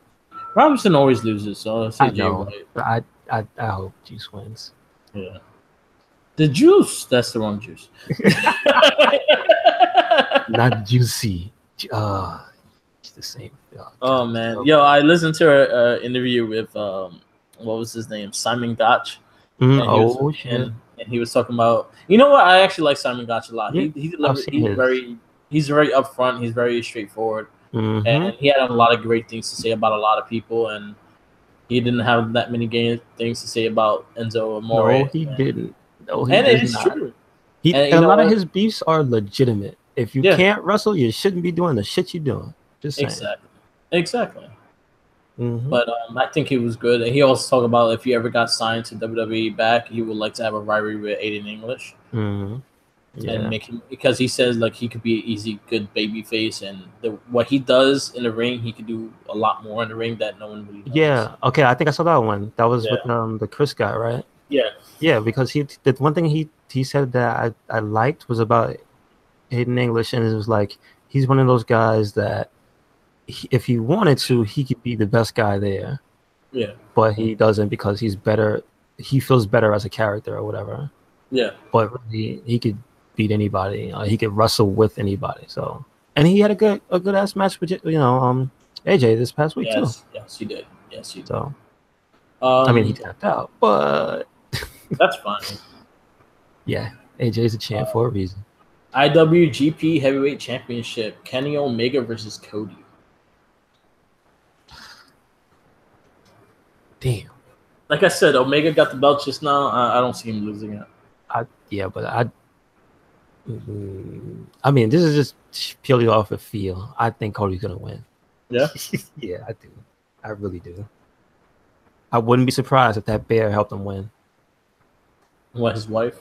Robinson always loses, so I'll say Jay White. But I hope Juice wins. Yeah. The Juice. That's the wrong Juice. Not Juicy. It's the same. Oh man, yo, I listened to an interview with what was his name, Simon Gotch. Shit. And he was talking about, you know what? I actually like Simon Gotch a lot. Yeah, he's very upfront. He's very straightforward, and he had a lot of great things to say about a lot of people. And he didn't have that many things to say about Enzo Amore. No, he didn't. No, he and did it's not. true. And a lot of his beefs are legitimate. If you can't wrestle, you shouldn't be doing the shit you're doing. Just saying. Exactly. But I think he was good. And he also talked about if he ever got signed to WWE back, he would like to have a rivalry with Aiden English. And make him, because he says like he could be an easy, good baby face, and what he does in the ring, he could do a lot more in the ring that no one really knows. Yeah. Okay. I think I saw that one. That was with the Chris guy, right? Yeah. Yeah, because the one thing he said that I liked was about Aiden English, and it was like he's one of those guys that if he wanted to, he could be the best guy there. Yeah. But he doesn't because he's better. He feels better as a character or whatever. Yeah. But really, he could beat anybody. He could wrestle with anybody. So, and he had a good ass match with AJ this past week too. Yes, he did. Yes, he did. So, I mean, he tapped out, but that's fine. Yeah, AJ's a champ for a reason. IWGP Heavyweight Championship: Kenny Omega versus Cody. Damn. Like I said, Omega got the belt just now. I don't see him losing it. I mean, this is just purely off of feel. I think Cody's gonna win. Yeah? Yeah, I do. I really do. I wouldn't be surprised if that bear helped him win. What, his wife?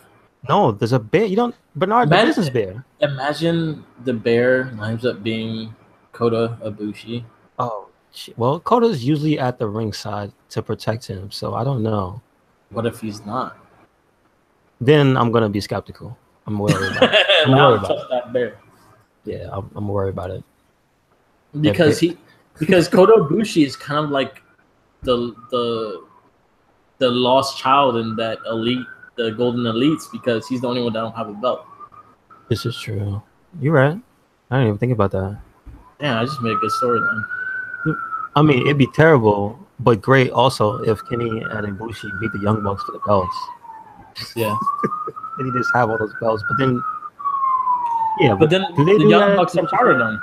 No, there's a bear. Bernard, the business bear. Imagine the bear winds up being Kota Ibushi. Oh, shit. Well, Kota's usually at the ringside to protect him, so I don't know. What if he's not? Then I'm gonna be skeptical. I'm worried about it. I'm worried about that bear. Yeah, I'm worried about it. Because Kota Ibushi is kind of like the lost child in that elite, the Golden Elites, because he's the only one that don't have a belt. This is true. You're right. I didn't even think about that. Yeah, I just made a good storyline. I mean, it'd be terrible, but great also if Kenny and Ibushi beat the Young Bucks for the belts. Yeah. And he just have all those belts, but then the Young Bucks are part of them.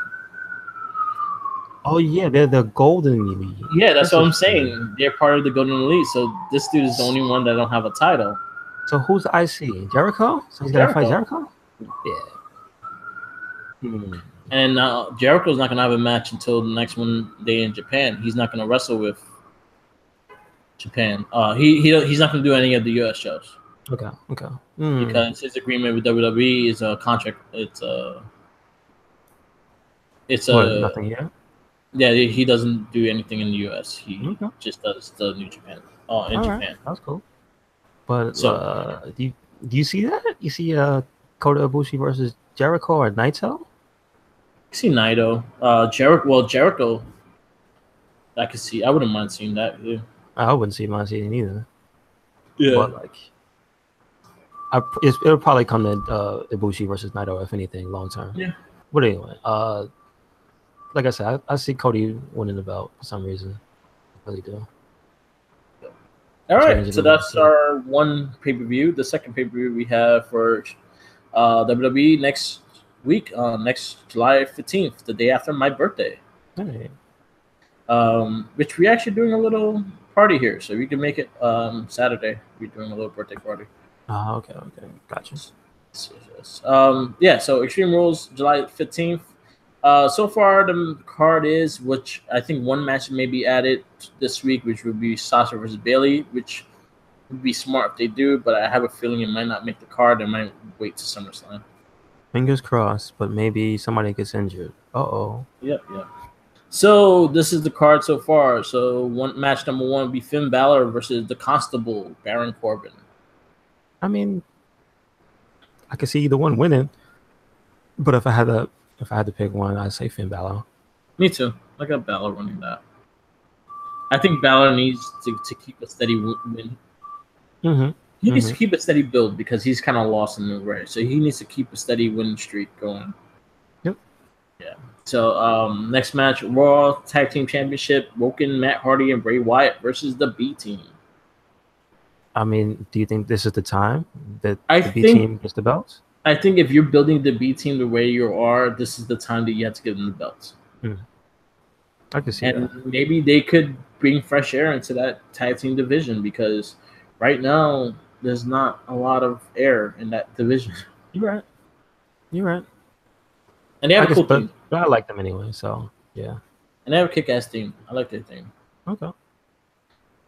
Oh yeah, they're the Golden Elite. Yeah, that's what I'm saying. They're part of the Golden Elite. So this dude is the only one that don't have a title. So who's the IC? Jericho? So he's gonna fight Jericho? Yeah. And Jericho's not gonna have a match until the next one day in Japan. He's not gonna wrestle with Japan. He's not gonna do any of the US shows. Okay. Because his agreement with WWE is a contract. It's nothing here. Yeah, he doesn't do anything in the US. He just does the New Japan. In Japan. Right. That's cool. But do you see that? You see Kota Ibushi versus Jericho or Naito? I see Naito. Jericho. I could see. I wouldn't mind seeing that. Yeah. I wouldn't mind seeing it either. Yeah. But it'll probably come to Ibushi versus Naito if anything long term. Yeah. But anyway, like I said, I see Cody winning the belt for some reason. I really do. All right, Changing so the way that's our one pay per view. The second pay per view we have for WWE next week, next July 15th, the day after my birthday. Hey. Which we actually doing a little party here, so we can make it Saturday. We're doing a little birthday party. Okay, gotcha. Yeah, so Extreme Rules, July 15th. So far, the card is, which I think one match may be added this week, which would be Sasha versus Bailey, which would be smart if they do, but I have a feeling it might not make the card. It might wait to SummerSlam. Fingers crossed, but maybe somebody gets injured. Uh-oh. Yep. So this is the card so far. So match number one would be Finn Balor versus the Constable, Baron Corbin. I mean, I could see either one winning, but if I had to pick one, I'd say Finn Balor. Me too. I got Balor winning that. I think Balor needs to keep a steady win. He needs to keep a steady build because he's kind of lost in the race. So he needs to keep a steady win streak going. Yep. Yeah. So next match, Raw Tag Team Championship, Woken, Matt Hardy, and Bray Wyatt versus the B Team. I mean, do you think this is the time that the B Team gets the belts? I think if you're building the B Team the way you are, this is the time that you have to give them the belts. I can see and that. Maybe they could bring fresh air into that tag team division because right now there's not a lot of air in that division. You're right. And they have a cool team. But I like them anyway, so yeah. And they have a kick-ass team. I like their team. Okay.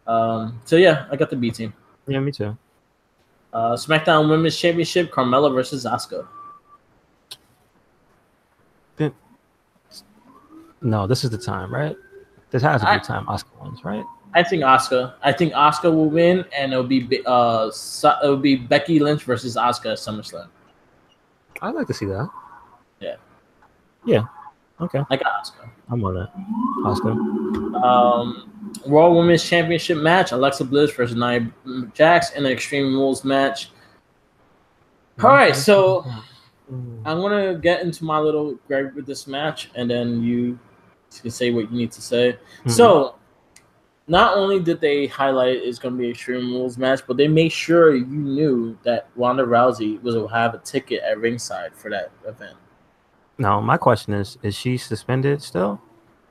So yeah, I got the B Team. Yeah, me too. SmackDown Women's Championship, Carmella versus Asuka. No, this is the time, right? This has to be the time Asuka wins, right? I think Asuka will win, and it'll be Becky Lynch versus Asuka at SummerSlam. I'd like to see that. Yeah. Yeah. Okay. I got Asuka. I'm on that. Asuka. Raw Women's Championship match: Alexa Bliss versus Nia Jax in an Extreme Rules match. All right, so I'm gonna get into my little gripe with this match, and then you can say what you need to say. Mm-hmm. So, not only did they highlight it's gonna be Extreme Rules match, but they made sure you knew that Ronda Rousey will have a ticket at ringside for that event. Now, my question is she suspended still?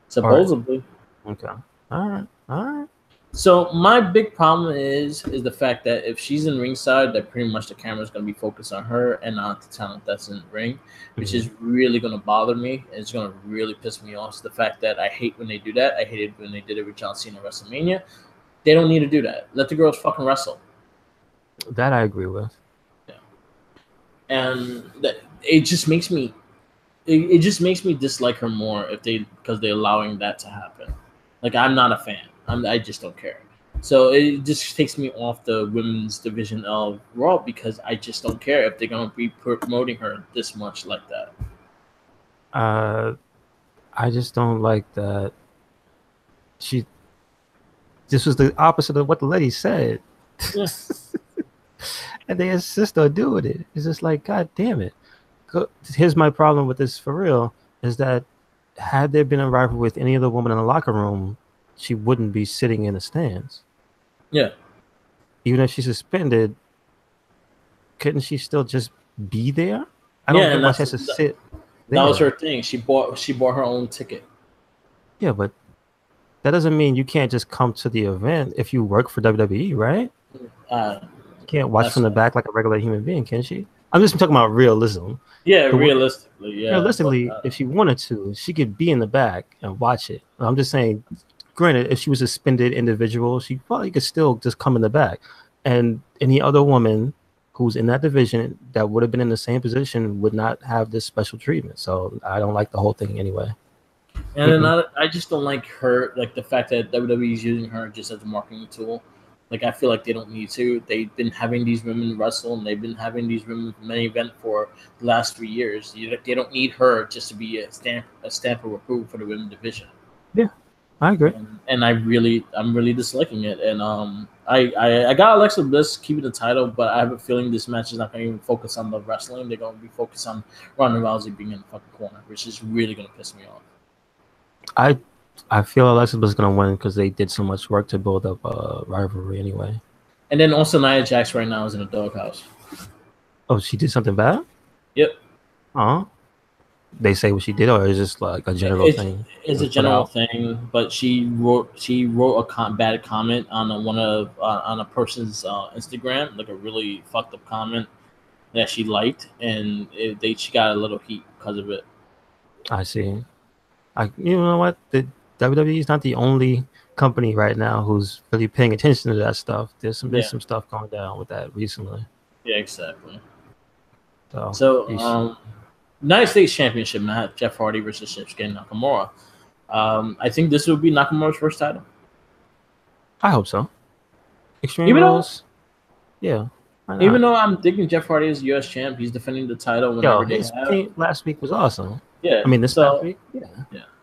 Supposedly. Okay. All right. So my big problem is the fact that if she's in ringside, that pretty much the camera is going to be focused on her and not the talent that's in the ring, which is really going to bother me. It's going to really piss me off. It's the fact that I hate when they do that. I hated when they did it with John Cena at WrestleMania. They don't need to do that. Let the girls fucking wrestle. That I agree with. Yeah. And it just makes me dislike her more because they're allowing that to happen. Like, I'm not a fan. I just don't care. So it just takes me off the women's division of Raw because I just don't care if they're going to be promoting her this much like that. I just don't like that. This was the opposite of what the lady said. Yeah. And they insist on doing it. It's just like, God damn it. Here's my problem with this for real, is that had there been a rivalry with any other woman in the locker room, she wouldn't be sitting in the stands. Yeah. Even if she's suspended, couldn't she still just be there? I don't think why she has to sit there. That was her thing. She bought her own ticket. Yeah, but that doesn't mean you can't just come to the event if you work for WWE, right? You can't watch from the back like a regular human being, can she? I'm just talking about realism. Yeah, realistically, yeah. Realistically, if she wanted to, she could be in the back and watch it. I'm just saying, granted, if she was a suspended individual, she probably could still just come in the back. And any other woman who's in that division that would have been in the same position would not have this special treatment. So I don't like the whole thing anyway. And then I just don't like her, like the fact that WWE is using her just as a marketing tool. Like, I feel like they don't need to. They've been having these women wrestle, and they've been having these women main event for the last 3 years. They don't need her just to be a stamp of approval for the women's division. Yeah, I agree. And I'm really disliking it. And I got Alexa Bliss keeping the title, but I have a feeling this match is not going to even focus on the wrestling. They're going to be focused on Ronda Rousey being in the fucking corner, which is really going to piss me off. I feel Alexa Bliss is gonna win because they did so much work to build up a rivalry anyway. And then also Nia Jax right now is in a doghouse. Oh, she did something bad? Yep. They say what she did, or is just like a general thing? It's a general thing, but she wrote a bad comment on on a person's Instagram, like a really fucked up comment that she liked, and she got a little heat because of it. I see. You know what? The WWE is not the only company right now who's really paying attention to that stuff. There's some stuff going down with that recently. Yeah, exactly. So United States Championship match: Jeff Hardy versus Shinsuke Nakamura. I think this would be Nakamura's first title. I hope so. Extreme Rules. Yeah. Even though I'm thinking Jeff Hardy is U.S. champ, he's defending the title whenever his team last week was awesome. Yeah. I mean, this last week. Yeah.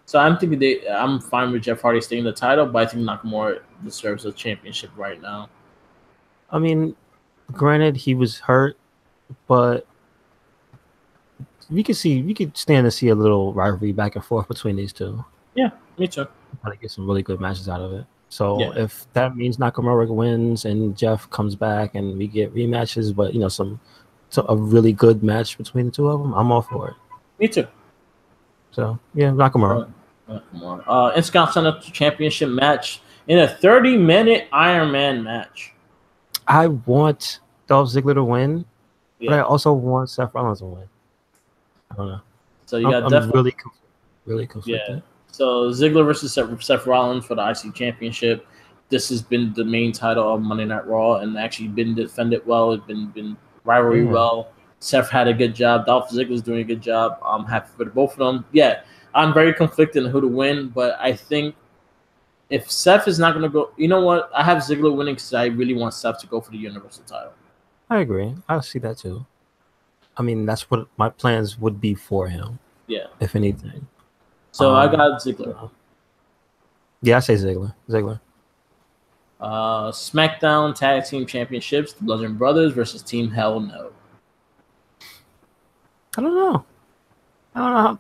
So I'm thinking I'm fine with Jeff Hardy staying the title, but I think Nakamura deserves a championship right now. I mean, granted, he was hurt, but we could stand to see a little rivalry back and forth between these two. Yeah, me too. Probably get some really good matches out of it. So if that means Nakamura wins and Jeff comes back and we get rematches, but a really good match between the two of them, I'm all for it. Me too. So yeah, Nakamura. Intercontinental Championship match in a 30-minute Iron Man match. I want Dolph Ziggler to win, but I also want Seth Rollins to win. I don't know. So I'm really conflicted. Yeah. So Ziggler versus Seth Rollins for the IC Championship. This has been the main title of Monday Night Raw and actually been defended well. It's been rivalry well. Seth had a good job. Dolph Ziggler's doing a good job. I'm happy for both of them. Yeah, I'm very conflicted on who to win, but I think if Seth is not going to go, you know what? I have Ziggler winning because I really want Seth to go for the Universal title. I agree. I see that too. I mean, that's what my plans would be for him. Yeah. If anything. So I got Ziggler. Yeah, I say Ziggler. SmackDown Tag Team Championships, the Bludgeon Brothers versus Team Hell No. I don't know.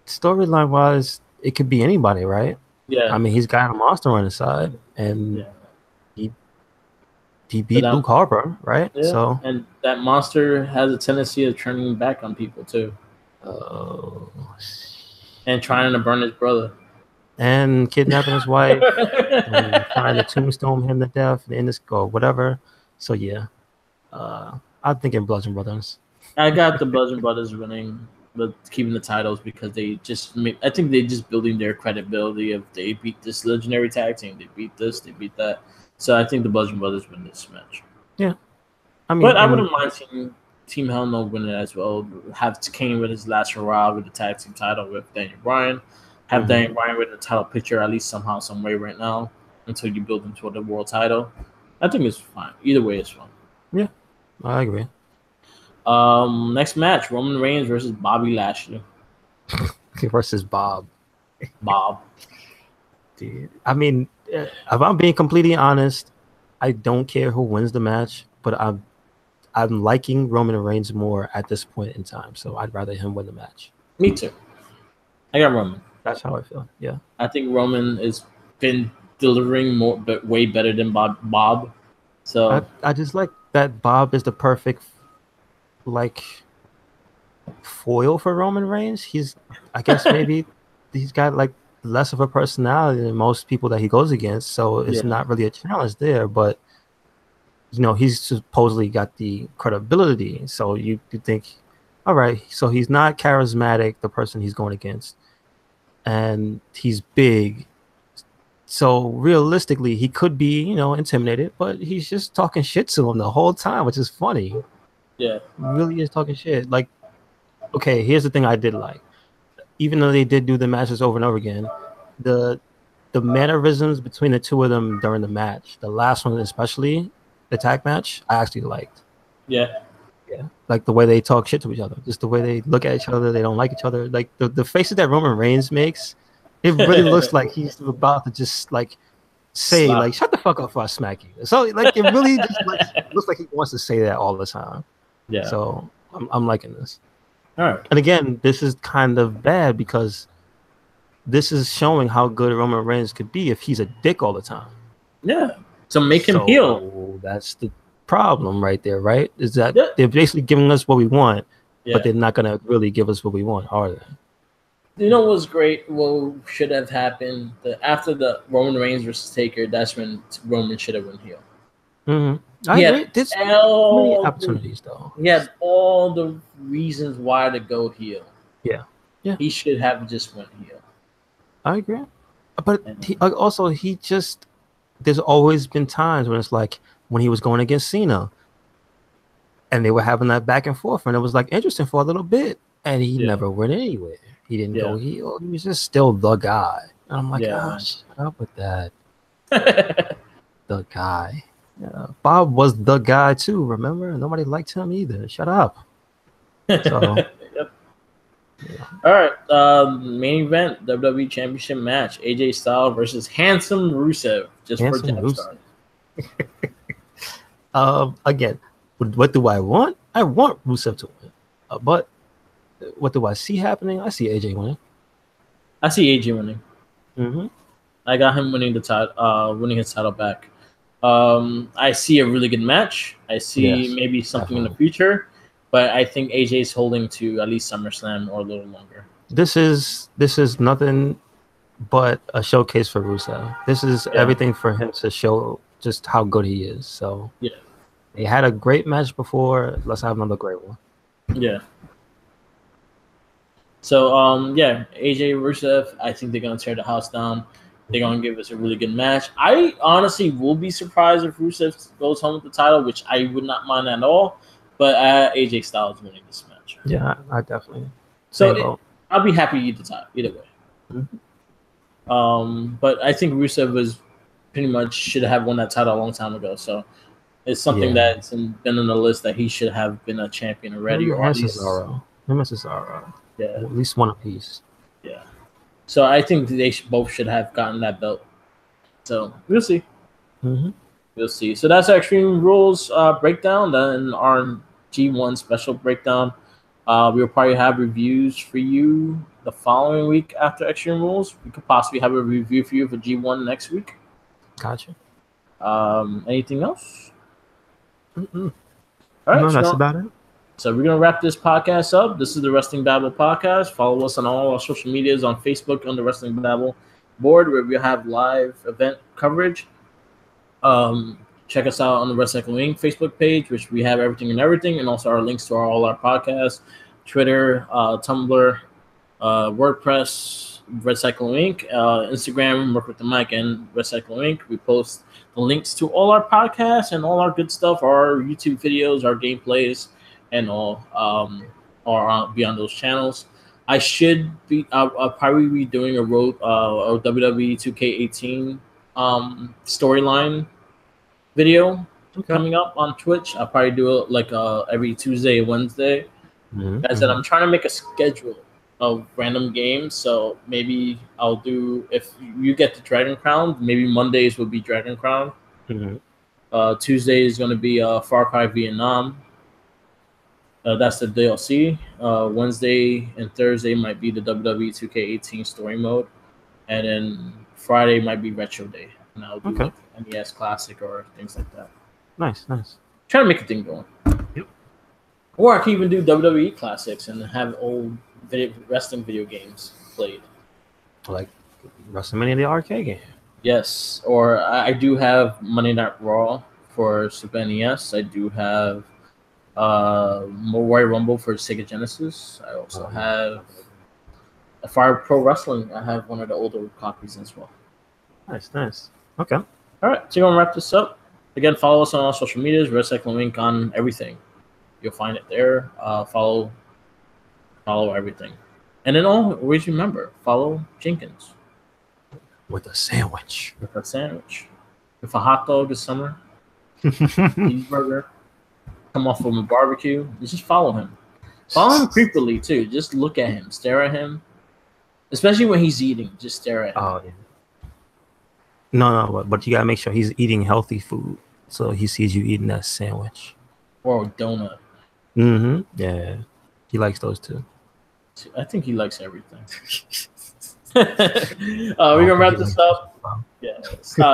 Storyline wise, it could be anybody, right? Yeah. I mean, he's got a monster on his side, and he beat Luke Harper, right? Yeah. So, and that monster has a tendency of turning back on people too. Oh. And trying to burn his brother. And kidnapping his wife. And trying to tombstone him to death in this or whatever. So yeah. I'm thinking Bludgeon Brothers. I got the Bludgeon Brothers winning, but keeping the titles because I think they just building their credibility of they beat this legendary tag team, they beat this, they beat that. So I think the Bludgeon Brothers win this match. Yeah. I mean, but I wouldn't mind seeing Team Hell No win it as well. Have Kane with his last hurrah with the tag team title with Daniel Bryan. Have Daniel Bryan with the title picture at least somehow, some way right now until you build him toward the world title. I think it's fine. Either way, it's fine. Yeah, I agree. Next match: Roman Reigns versus Bobby Lashley. Versus Bob. Dude, I mean, if I'm being completely honest, I don't care who wins the match, but I'm liking Roman Reigns more at this point in time, so I'd rather him win the match. Me too. I got Roman. That's how I feel. Yeah, I think Roman has been delivering more, but way better than Bob. So I just like that Bob is the perfect foil for Roman Reigns. I guess maybe he's got less of a personality than most people that he goes against, so it's not really a challenge there. But he's supposedly got the credibility, so you think, all right, so he's not charismatic, the person he's going against, and he's big. So realistically, he could be, intimidated, but he's just talking shit to him the whole time, which is funny. Yeah, he really is talking shit. Okay, here's the thing I did like. Even though they did do the matches over and over again, the mannerisms between the two of them during the match, the last one especially, the tag match, I actually liked. Yeah. Like the way they talk shit to each other, just the way they look at each other, they don't like each other. Like the faces that Roman Reigns makes It really looks like he's about to just like say Slap. like, "Shut the fuck up before I smack you." So like, it really just looks like he wants to say that all the time. Yeah. So I'm liking this. All right. And again, this is kind of bad because this is showing how good Roman Reigns could be if he's a dick all the time. Yeah. So make him heel. That's the problem right there, right? Is that Yeah. they're basically giving us what we want, Yeah. but they're not gonna really give us what we want, are they? You know what's great? What should have happened after the Roman Reigns versus Taker? That's when Roman should have went heel. Mm-hmm. I agree. There's so many opportunities, though. He had all the reasons why to go heel. Yeah. He should have just went heel. I agree, but he just. There's always been times when it's like when he was going against Cena, and they were having that back and forth, and it was like interesting for a little bit, and he never went anywhere. He didn't go heel. He was just still the guy. And I'm like, shut up with that. The guy. Yeah. Bob was the guy too, remember? Nobody liked him either. Shut up. So, All right. Main event, WWE Championship match. AJ Styles versus Handsome Rusev. Again, what do I want? I want Rusev to win. But what do I see happening? I see AJ winning. I see AJ winning. Mm-hmm. I got him winning the title, winning his title back. I see a really good match. I see maybe something in the future, but I think AJ is holding to at least SummerSlam or a little longer. This is nothing but a showcase for Rusev. This is everything for him to show just how good he is. So they had a great match before. Let's have another great one. Yeah. So AJ Rusev, I think they're gonna tear the house down. They're gonna give us a really good match. I honestly will be surprised if Rusev goes home with the title, which I would not mind at all. But AJ Styles winning this match. Yeah, I definitely. So I'll be happy either way. Mm-hmm. But I think Rusev was pretty much should have won that title a long time ago. So it's something that's been on the list that he should have been a champion already. Him and Cesaro. Yeah, at least one apiece. Yeah. So I think they both should have gotten that belt. So we'll see. Mm-hmm. We'll see. So that's our Extreme Rules breakdown. Then our G1 special breakdown. We'll probably have reviews for you the following week after Extreme Rules. We could possibly have a review for you for G1 next week. Gotcha. Anything else? Mm-mm. All right, no, that's about it. So we're going to wrap this podcast up. This is the Wrestling Babble podcast. Follow us on all our social medias on Facebook on the Wrestling Babble board where we have live event coverage. Check us out on the Red Cycle Inc. Facebook page, which we have everything, and also our links to all our podcasts, Twitter, Tumblr, WordPress, Red Cycle Inc., Instagram, Work with the Mic, and Red Cycle Inc. We post the links to all our podcasts and all our good stuff, our YouTube videos, our gameplays, and all are be on those channels. I'll probably be doing a WWE 2K18 storyline video coming up on Twitch. I'll probably do it like every Tuesday, Wednesday. Mm-hmm. As I said, I'm trying to make a schedule of random games. So maybe I'll do, if you get the Dragon Crown, maybe Mondays will be Dragon Crown. Mm-hmm. Tuesday is going to be Far Cry Vietnam. That's the DLC. Wednesday and Thursday might be the WWE 2K18 story mode. And then Friday might be Retro Day. And I'll do like NES Classic or things like that. Nice. Trying to make a thing going. Yep. Or I can even do WWE Classics and have old wrestling video games played. Like WrestleMania, the arcade game. Yes. Or I do have Monday Night Raw for Super NES. I do have Royal Rumble for Sega Genesis. I also have a Fire Pro Wrestling. I have one of the older copies as well. Nice. Okay. All right. So you're going to wrap this up. Again, follow us on all social medias. Red Cycle Inc. on everything. You'll find it there. Follow everything. And then always remember, follow Jenkins. With a sandwich. With a hot dog this summer. Cheeseburger. Come off from a barbecue. You just follow him. Follow him creepily too. Just look at him. Stare at him. especially when he's eating. Just stare at him. Oh yeah. No, but you gotta make sure he's eating healthy food, so he sees you eating that sandwich or a donut. Mm-hmm. Yeah, he likes those too. I think he likes everything. We're gonna wrap this up. Yeah.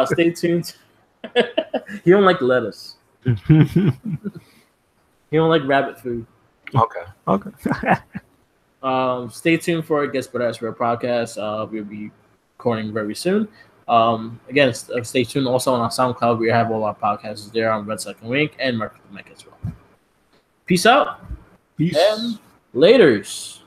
Stay tuned. He don't like lettuce. He don't like rabbit food. Okay. Stay tuned for Guest Brothers Rare podcast. We'll be recording very soon. Again, stay tuned also on our SoundCloud. We have all our podcasts there on Red Second Wink and Mark the Mic as well. Peace out. Peace. And laters.